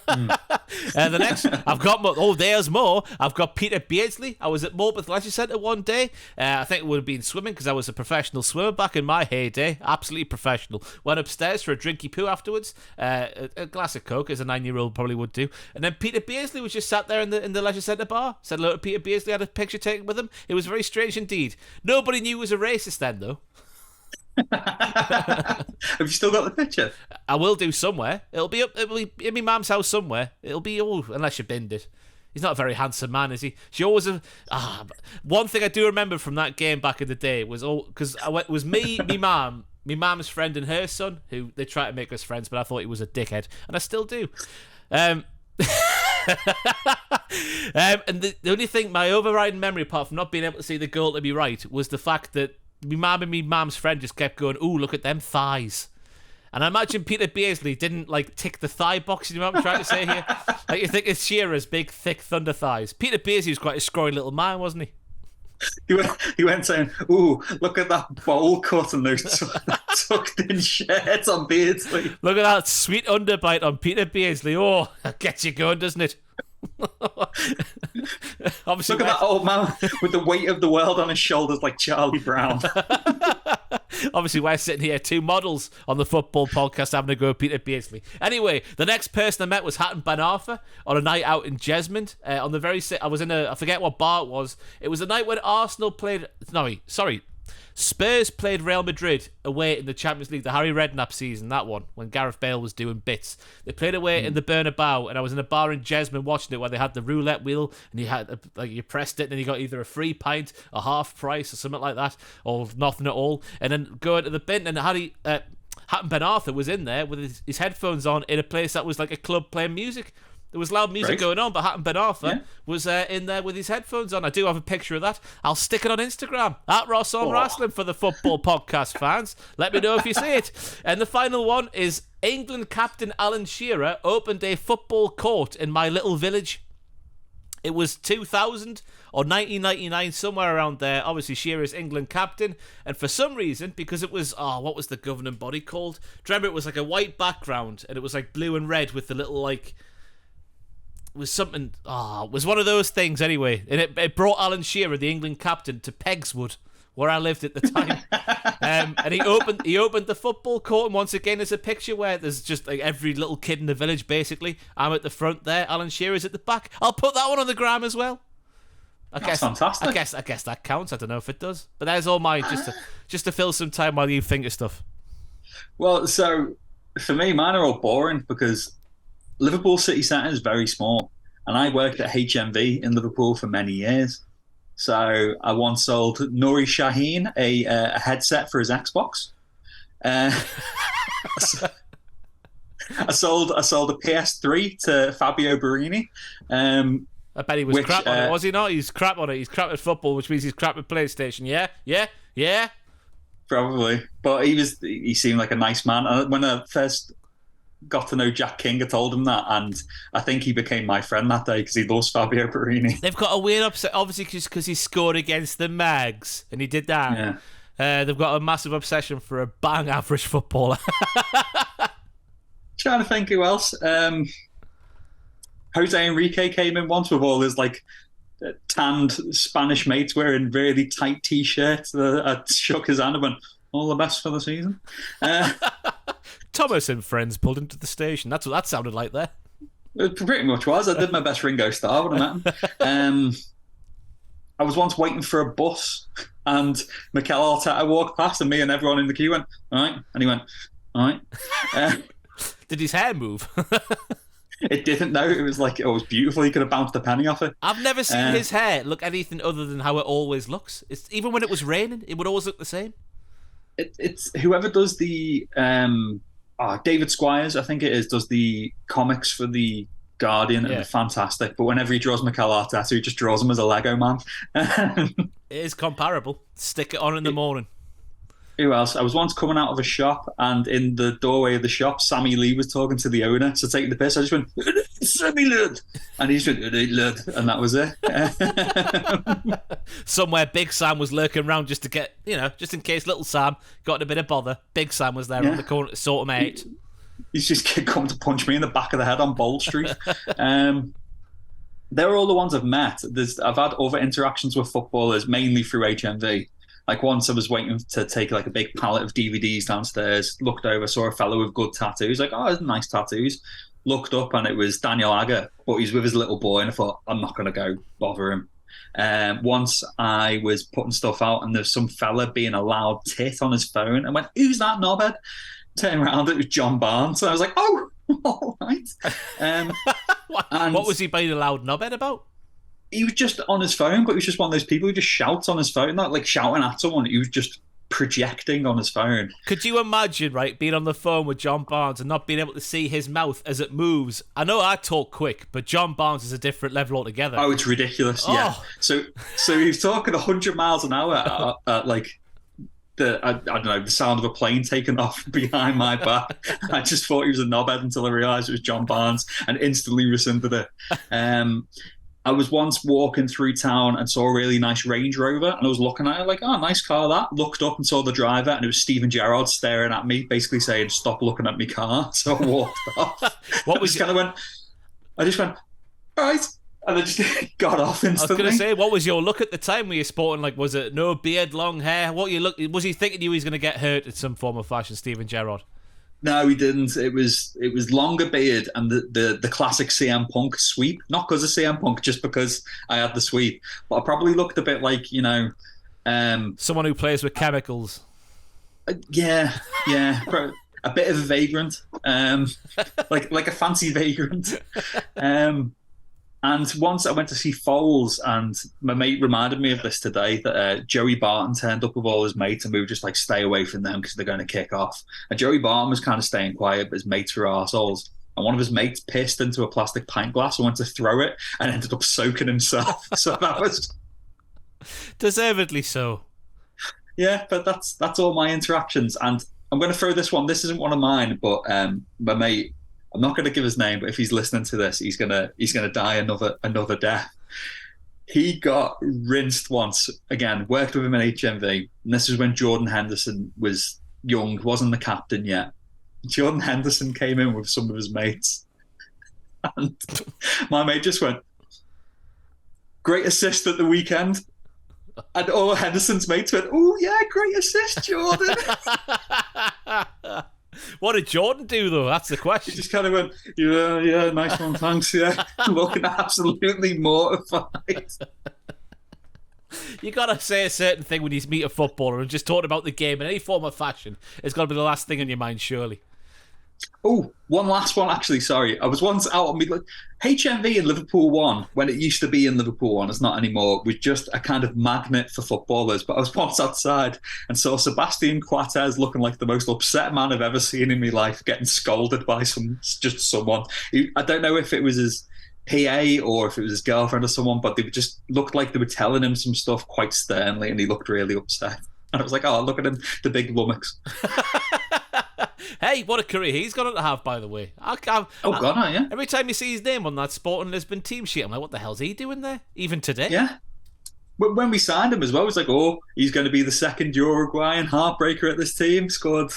The next, I've got more. Oh, there's more. I've got Peter Beardsley. I was at Morpeth Leisure Centre one day. I think it would have been swimming because I was a professional swimmer back in my heyday. Absolutely professional. Went upstairs for a drinky poo afterwards. A glass of Coke, as a 9-year-old probably would do. And then Peter Beardsley was just sat there in the Leisure Centre bar. Said hello to Peter Beardsley. Had a picture taken with him. It was very strange indeed. Nobody knew he was a racist then, though. Have you still got the picture? I will do somewhere. It'll be in my mum's house somewhere. It'll be unless you binned it. He's not a very handsome man, is he? She always one thing I do remember from that game back in the day was because it was me, my mum's friend and her son, who they tried to make us friends, but I thought he was a dickhead, and I still do. And the only thing, my overriding memory, apart from not being able to see the goal to be right, was the fact that my mum and me mum's friend just kept going, "Ooh, look at them thighs." And I imagine Peter Beardsley didn't like tick the thigh box, you know what I'm trying to say here? Like you think it's Shearer's big, thick thunder thighs. Peter Beardsley was quite a scrawny little man, wasn't he? He went saying, "Ooh, look at that bowl cut and those tucked in shirts on Beardsley. Look at that sweet underbite on Peter Beardsley. Oh, that gets you going, doesn't it?" Obviously, look at that old man with the weight of the world on his shoulders like Charlie Brown. Obviously, we're sitting here, 2 models on the football podcast having a go at Peter Beardsley. Anyway, the next person I met was Hatton Ben Arthur on a night out in Jesmond. I was in I forget what bar it was. It was a night when Arsenal played. No, sorry. Spurs played Real Madrid away in the Champions League, the Harry Redknapp season, that one, when Gareth Bale was doing bits. They played away in the Bernabeu, and I was in a bar in Jesmond watching it where they had the roulette wheel, and you pressed it, and you got either a free pint, a half price, or something like that, or nothing at all. And then go into the bin, and Hatton Ben Arthur was in there with his headphones on in a place that was like a club playing music. There was loud music going on, but Hatton Ben Arthur was in there with his headphones on. I do have a picture of that. I'll stick it on Instagram, at Ross on Wrestling, for the football podcast fans. Let me know if you see it. And the final one is England captain Alan Shearer opened a football court in my little village. It was 2000 or 1999, somewhere around there. Obviously, Shearer's England captain. And for some reason, because it was, what was the governing body called? Do you remember it was like a white background, and it was like blue and red with the little like... was something. It was one of those things anyway, and it brought Alan Shearer, the England captain, to Pegswood, where I lived at the time. And he opened the football court, and once again, there's a picture where there's just like every little kid in the village. Basically, I'm at the front there. Alan Shearer's at the back. I'll put that one on the gram as well. That's fantastic. I guess that counts. I don't know if it does, but there's all mine just to fill some time while you think of stuff. Well, so for me, mine are all boring because Liverpool city centre is very small, and I worked at HMV in Liverpool for many years. So I once sold Nuri Shaheen a headset for his Xbox. I sold a PS3 to Fabio Barini. I bet he was crap on it, was he not? He's crap on it. He's crap at football, which means he's crap at PlayStation. Yeah. Probably, but he seemed like a nice man. And when I first got to know Jack King, I told him that, and I think he became my friend that day because he loves Fabio Barini. They've got a weird upset, obviously, because he scored against the Mags, and he did that. Yeah. They've got a massive obsession for a bang average footballer. Trying to think who else. Jose Enrique came in once with all his like tanned Spanish mates wearing really tight t-shirts. I shook his hand and went, all the best for the season. Thomas and friends pulled into the station. That's what that sounded like there. It pretty much was. I did my best Ringo Starr when I met him. I was once waiting for a bus, and Mikel Arteta walked past, and me and everyone in the queue went, all right. And he went, all right. Did his hair move? It didn't, no. It was like, it was beautiful. He could have bounced a penny off it. I've never seen his hair look anything other than how it always looks. Even when it was raining, it would always look the same. It's whoever does the... David Squires, I think it is, does the comics for the Guardian, and they're fantastic. But whenever he draws Mikel Arteta, he just draws him as a Lego man. It is comparable. Stick it on in the morning. Who else? I was once coming out of a shop, and in the doorway of the shop, Sammy Lee was talking to the owner. So taking the piss, I just went, Sammy Lud, and he just went, Lud, and that was it. Somewhere Big Sam was lurking around just to get, just in case little Sam got in a bit of bother. Big Sam was there on the corner to sort him out. He's just come to punch me in the back of the head on Bold Street. They're all the ones I've met. I've had other interactions with footballers, mainly through HMV. Like once I was waiting to take like a big pallet of DVDs downstairs, looked over, saw a fellow with good tattoos, like, oh, nice tattoos. Looked up and it was Daniel Agger, but he's with his little boy, and I thought, I'm not going to go bother him. Once I was putting stuff out and there's some fella being a loud tit on his phone. I went, who's that knobhead? Turned around, it was John Barnes. So I was like, oh, all right. What was he being a loud knobhead about? He was just on his phone, but he was just one of those people who just shouts on his phone, not like shouting at someone. He was just projecting on his phone. Could you imagine, right, being on the phone with John Barnes and not being able to see his mouth as it moves? I know I talk quick, but John Barnes is a different level altogether. Oh, it's ridiculous, yeah. So he was talking 100 miles an hour at like I don't know, the sound of a plane taking off behind my back. I just thought he was a knobhead until I realised it was John Barnes and instantly rescinded it. I was once walking through town and saw a really nice Range Rover, and I was looking at it like, oh, nice car that. Looked up and saw the driver, and it was Steven Gerrard staring at me, basically saying, stop looking at me car. So I walked off. I just went, all right. And I just got off instantly. I was going to say, what was your look at the time? Were you sporting, like, was it no beard, long hair? Was he thinking he was going to get hurt in some form of fashion, Steven Gerrard? No, he didn't. It was longer beard and the classic CM Punk sweep. Not because of CM Punk, just because I had the sweep. But I probably looked a bit like, Someone who plays with chemicals. Yeah. A bit of a vagrant, like a fancy vagrant. And once I went to see Foles, and my mate reminded me of this today, that Joey Barton turned up with all his mates, and we were just like, stay away from them because they're going to kick off. And Joey Barton was kind of staying quiet, but his mates were arseholes. And one of his mates pissed into a plastic pint glass and went to throw it and ended up soaking himself. So that was... Deservedly so. Yeah, but that's all my interactions. And I'm going to throw this one. This isn't one of mine, but my mate... I'm not going to give his name, but if he's listening to this, he's gonna die another death. He got rinsed once. Again, worked with him in HMV, and this is when Jordan Henderson was young, wasn't the captain yet. Jordan Henderson came in with some of his mates, and my mate just went, "Great assist at the weekend," and all Henderson's mates went, "Oh yeah, great assist, Jordan." What did Jordan do, though? That's the question. He just kind of went, yeah, nice one, thanks, yeah. Looking absolutely mortified. You got to say a certain thing when you meet a footballer, and just talking about the game in any form or fashion, it's got to be the last thing on your mind, surely. Oh, one last one, actually, sorry. I was once out on HMV in Liverpool 1, when it used to be in Liverpool 1, it's not anymore, was just a kind of magnet for footballers. But I was once outside and saw Sebastian Coates looking like the most upset man I've ever seen in my life, getting scolded by someone. I don't know if it was his PA or if it was his girlfriend or someone, but they just looked like they were telling him some stuff quite sternly, and he looked really upset. And I was like, oh, look at him, the big lummox. Hey, what a career he's going to have, by the way. Yeah. Every time you see his name on that Sporting Lisbon team sheet, I'm like, what the hell's he doing there? Even today? Yeah. When we signed him as well, it was like, oh, he's going to be the second Uruguayan heartbreaker at this team. Scored,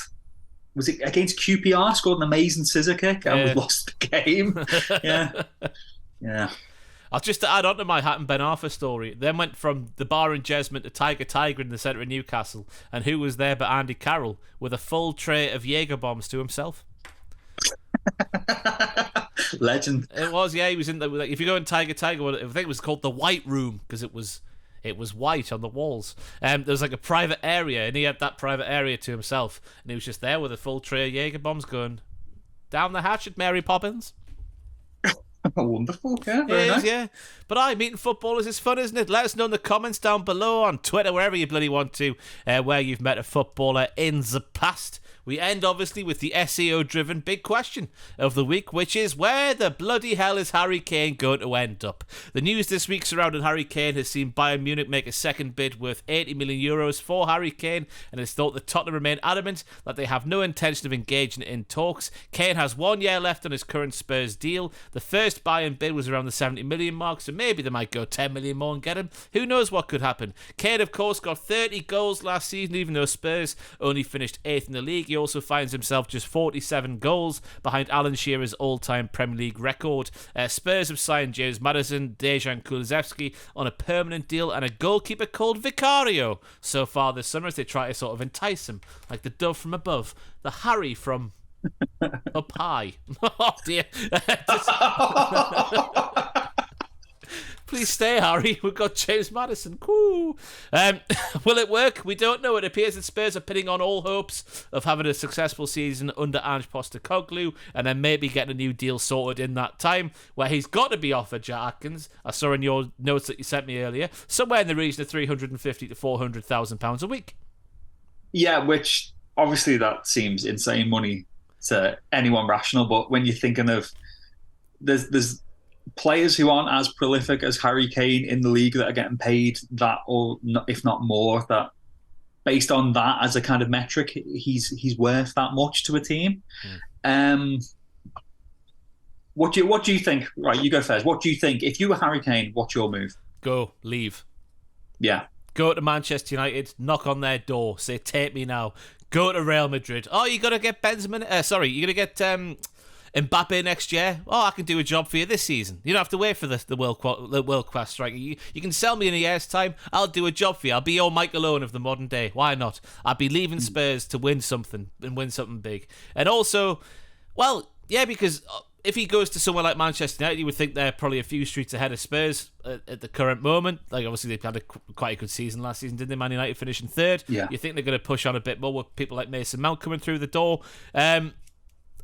was it against QPR? Scored an amazing scissor kick, and we lost the game. Yeah. I'll just to add on to my Hatton Ben Arfa story, then went from the bar in Jesmond to Tiger in the centre of Newcastle, and who was there but Andy Carroll with a full tray of Jaeger bombs to himself. Legend. It was, yeah. He was in the. Like, if you go in Tiger, I think it was called the White Room because it was white on the walls. There was like a private area, and he had that private area to himself, and he was just there with a full tray of Jaeger bombs going down the hatch at Mary Poppins. Wonderful, yeah, very nice. Yeah. But meeting footballers is fun, isn't it? Let us know in the comments down below on Twitter, wherever you bloody want to, where you've met a footballer in the past. We end, obviously, with the SEO-driven big question of the week, which is, where the bloody hell is Harry Kane going to end up? The news this week surrounding Harry Kane has seen Bayern Munich make a second bid worth €80 million for Harry Kane, and it's thought that Tottenham remain adamant that they have no intention of engaging in talks. Kane has 1 year left on his current Spurs deal. The first Bayern bid was around the 70 million mark, so maybe they might go 10 million more and get him. Who knows what could happen? Kane, of course, got 30 goals last season, even though Spurs only finished 8th in the league. He also finds himself just 47 goals behind Alan Shearer's all-time Premier League record. Spurs have signed James Maddison, Dejan Kulusevski on a permanent deal, and a goalkeeper called Vicario so far this summer, as they try to sort of entice him, like the dove from above, the Harry from up high. Oh dear. Please stay, Harry. We've got James Maddison. Woo. Will it work? We don't know. It appears that Spurs are pinning on all hopes of having a successful season under Ange Postecoglou, and then maybe getting a new deal sorted in that time, where he's got to be offered Jack Atkins. I saw in your notes that you sent me earlier, somewhere in the region of £350,000 to £400,000 a week. Yeah, which obviously that seems insane money to anyone rational, but when you're thinking of there's players who aren't as prolific as Harry Kane in the league that are getting paid that, or not, if not more, that based on that as a kind of metric, he's worth that much to a team. What do you think? Right, you go first. What do you think if you were Harry Kane? What's your move? Go, leave. Yeah, go to Manchester United, knock on their door, say take me now. Go to Real Madrid. Oh, you got to get Benzema. You're going to get Mbappé next year. Oh, I can do a job for you this season. You don't have to wait for the world class striker. You can sell me in a year's time. I'll do a job for you. I'll be your Michael Owen of the modern day. Why not? I'd be leaving Spurs to win something and win something big. And also, well, yeah, because if he goes to somewhere like Manchester United, you would think they're probably a few streets ahead of Spurs at the current moment. Like, obviously, they've had quite a good season last season, didn't they? Man United finishing third. Yeah. You think they're going to push on a bit more with people like Mason Mount coming through the door.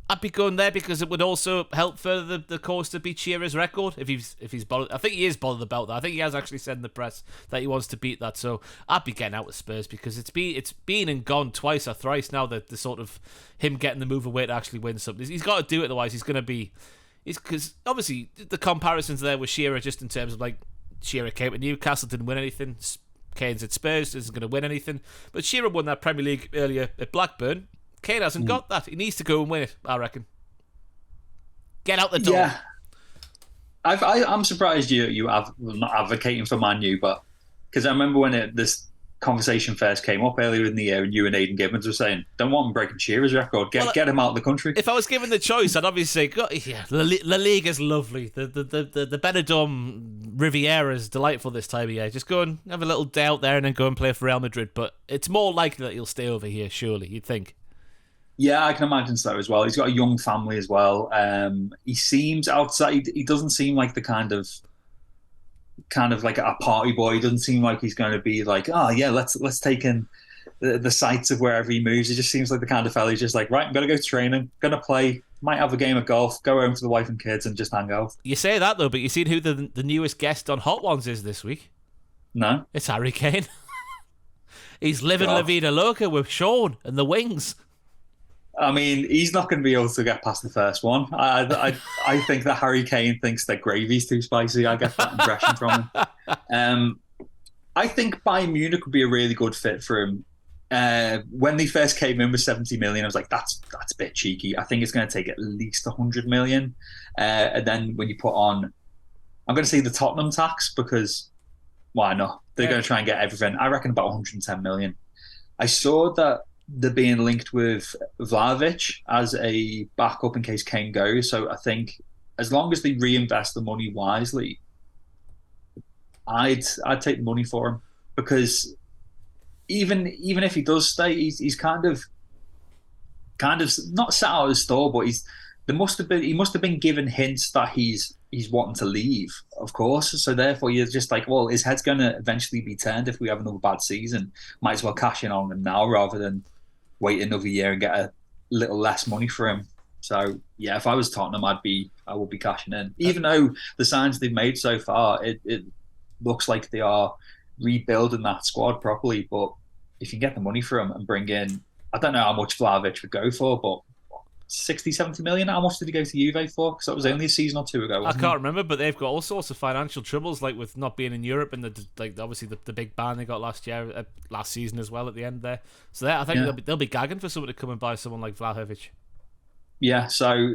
I'd be going there because it would also help further the course to beat Shearer's record if he's bothered. I think he is bothered about that. I think he has actually said in the press that he wants to beat that. So I'd be getting out with Spurs because it's been and gone twice or thrice now, the sort of him getting the move away to actually win something. He's got to do it, otherwise he's going to be. Because obviously the comparisons there with Shearer, just in terms of like Shearer came to Newcastle, didn't win anything. Kane's at Spurs, isn't going to win anything. But Shearer won that Premier League earlier at Blackburn. Kane hasn't got that. He needs to go and win it, I reckon. Get out the door. Yeah. I'm surprised you have not advocating for Man U, but because I remember when this conversation first came up earlier in the year, and you and Aidan Gibbons were saying, "Don't want him breaking Shearer's record. Get him out of the country." If I was given the choice, I'd obviously say, "Yeah, La Liga's lovely. The Benidorm Riviera is delightful this time of year. Just go and have a little day out there, and then go and play for Real Madrid." But it's more likely that he'll stay over here. Surely, you'd think. Yeah, I can imagine so as well. He's got a young family as well. He seems outside. He doesn't seem like the kind of like a party boy. He doesn't seem like he's going to be like, oh yeah, let's take in the sights of wherever he moves. He just seems like the kind of fella who's just like, right, I'm going to go training, going to play, might have a game of golf, go home to the wife and kids, and just hang out. You say that though, but you seen who the newest guest on Hot Ones is this week? No, it's Harry Kane. He's living La Vida Loca with Sean and the Wings. I mean, he's not going to be able to get past the first one. I think that Harry Kane thinks that gravy's too spicy. I get that impression from him. I think Bayern Munich would be a really good fit for him. When they first came in with 70 million, I was like, that's a bit cheeky. I think it's going to take at least 100 million. And then when you put on, I'm going to say the Tottenham tax, because why not? They're going to try and get everything. I reckon about 110 million. I saw that they're being linked with Vlahovic as a backup in case Kane goes. So I think as long as they reinvest the money wisely, I'd take the money for him, because even if he does stay, he's kind of not sat out of the store, but he must have been given hints that he's wanting to leave, of course. So therefore, you're just like, well, his head's going to eventually be turned if we have another bad season. Might as well cash in on him now rather than wait another year and get a little less money for him. So yeah, if I was Tottenham, I would be cashing in. Even though the signs they've made so far, it looks like they are rebuilding that squad properly. But if you can get the money for him and bring in, I don't know how much Vlahovic would go for, but 60, 70 million. How much did he go to Juve for? Because that was only a season or two ago. I can't remember, but they've got all sorts of financial troubles, like with not being in Europe and obviously the big ban they got last season as well at the end there. So I think they'll be gagging for someone to come and buy someone like Vlahovic. Yeah, so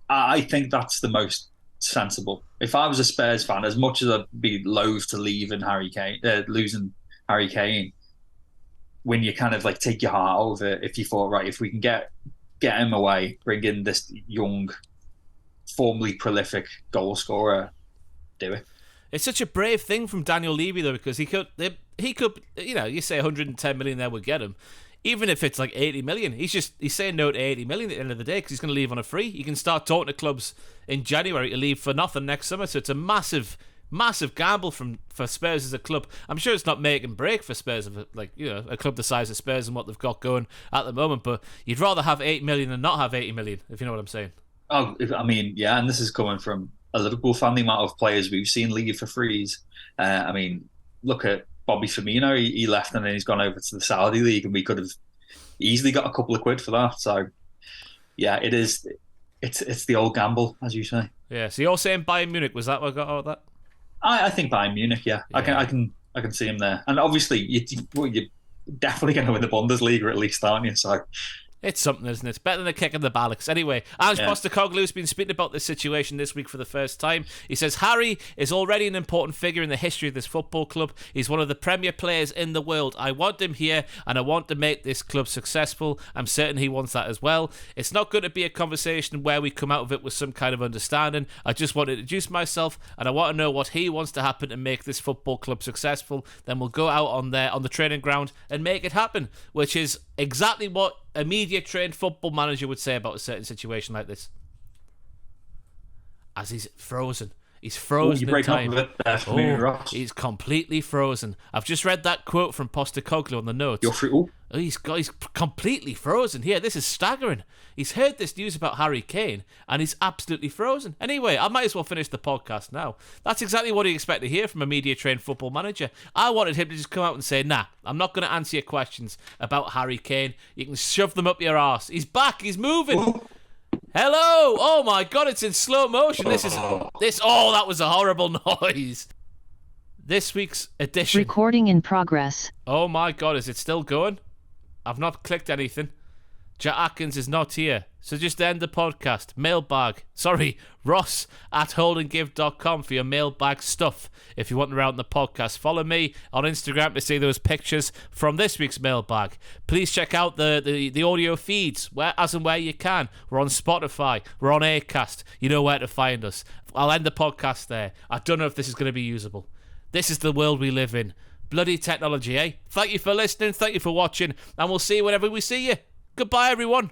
I think that's the most sensible. If I was a Spurs fan, as much as I'd be loath to losing Harry Kane, when you kind of like take your heart out of it, if you thought, right, if we can get him away, bring in this young, formerly prolific goal scorer, do it. It's such a brave thing from Daniel Levy though, because he could, you say 110 million there would get him. Even if it's like 80 million, he's saying no to 80 million at the end of the day because he's going to leave on a free. He can start talking to clubs in January to leave for nothing next summer. So it's a massive gamble for Spurs as a club. I'm sure it's not make and break for Spurs, a club the size of Spurs and what they've got going at the moment. But you'd rather have 8 million than not have 80 million, if you know what I'm saying. Oh, I mean, yeah, and this is coming from a Liverpool fan. The amount of players we've seen leave for frees. I mean, look at Bobby Firmino. He left and then he's gone over to the Saudi League, and we could have easily got a couple of quid for that. So, yeah, it is. It's the old gamble, as you say. Yeah. So you're saying Bayern Munich? Was that what got out of that? I think Bayern Munich. Yeah. I can see him there. And obviously, you're definitely going to win the Bundesliga at least, aren't you? So. It's something, isn't it? It's better than a kick in the bollocks. Anyway, Ange Postecoglou's been speaking about this situation this week for the first time. He says Harry is already an important figure in the history of this football club. He's one of the premier players in the world. I want him here, and I want to make this club successful. I'm certain he wants that as well. It's not going to be a conversation where we come out of it with some kind of understanding. I just want to introduce myself, and I want to know what he wants to happen to make this football club successful. Then we'll go out on the training ground and make it happen, which is exactly what a media-trained football manager would say about a certain situation like this. as he's frozen. He's Oh, frozen you in break up time. a bit there for me, Ross. He's completely frozen. I've just read that quote from Postecoglou on the notes. You're free. Oh, He's completely frozen here. This is staggering. He's heard this news about Harry Kane and he's absolutely frozen. Anyway, I might as well finish the podcast now. That's exactly what you expect to hear from a media-trained football manager. I wanted him to just come out and say, nah, I'm not going to answer your questions about Harry Kane. You can shove them up your arse. He's back. He's moving. oh. Hello. Oh my God, it's in slow motion. Oh, that was a horrible noise. This week's edition. Recording in progress. Oh my God, is it still going? I've not clicked anything. Jack Atkins is not here, so just end the podcast. Mailbag. Sorry, Ross at holdandgive.com for your mailbag stuff. If you want to round the podcast, follow me on Instagram to see those pictures from this week's mailbag. Please check out the audio feeds where you can. We're on Spotify. We're on Acast. You know where to find us. I'll end the podcast there. I don't know if this is going to be usable. This is the world we live in. Bloody technology, eh? Thank you for listening. Thank you for watching. And we'll see you whenever we see you. Goodbye, everyone.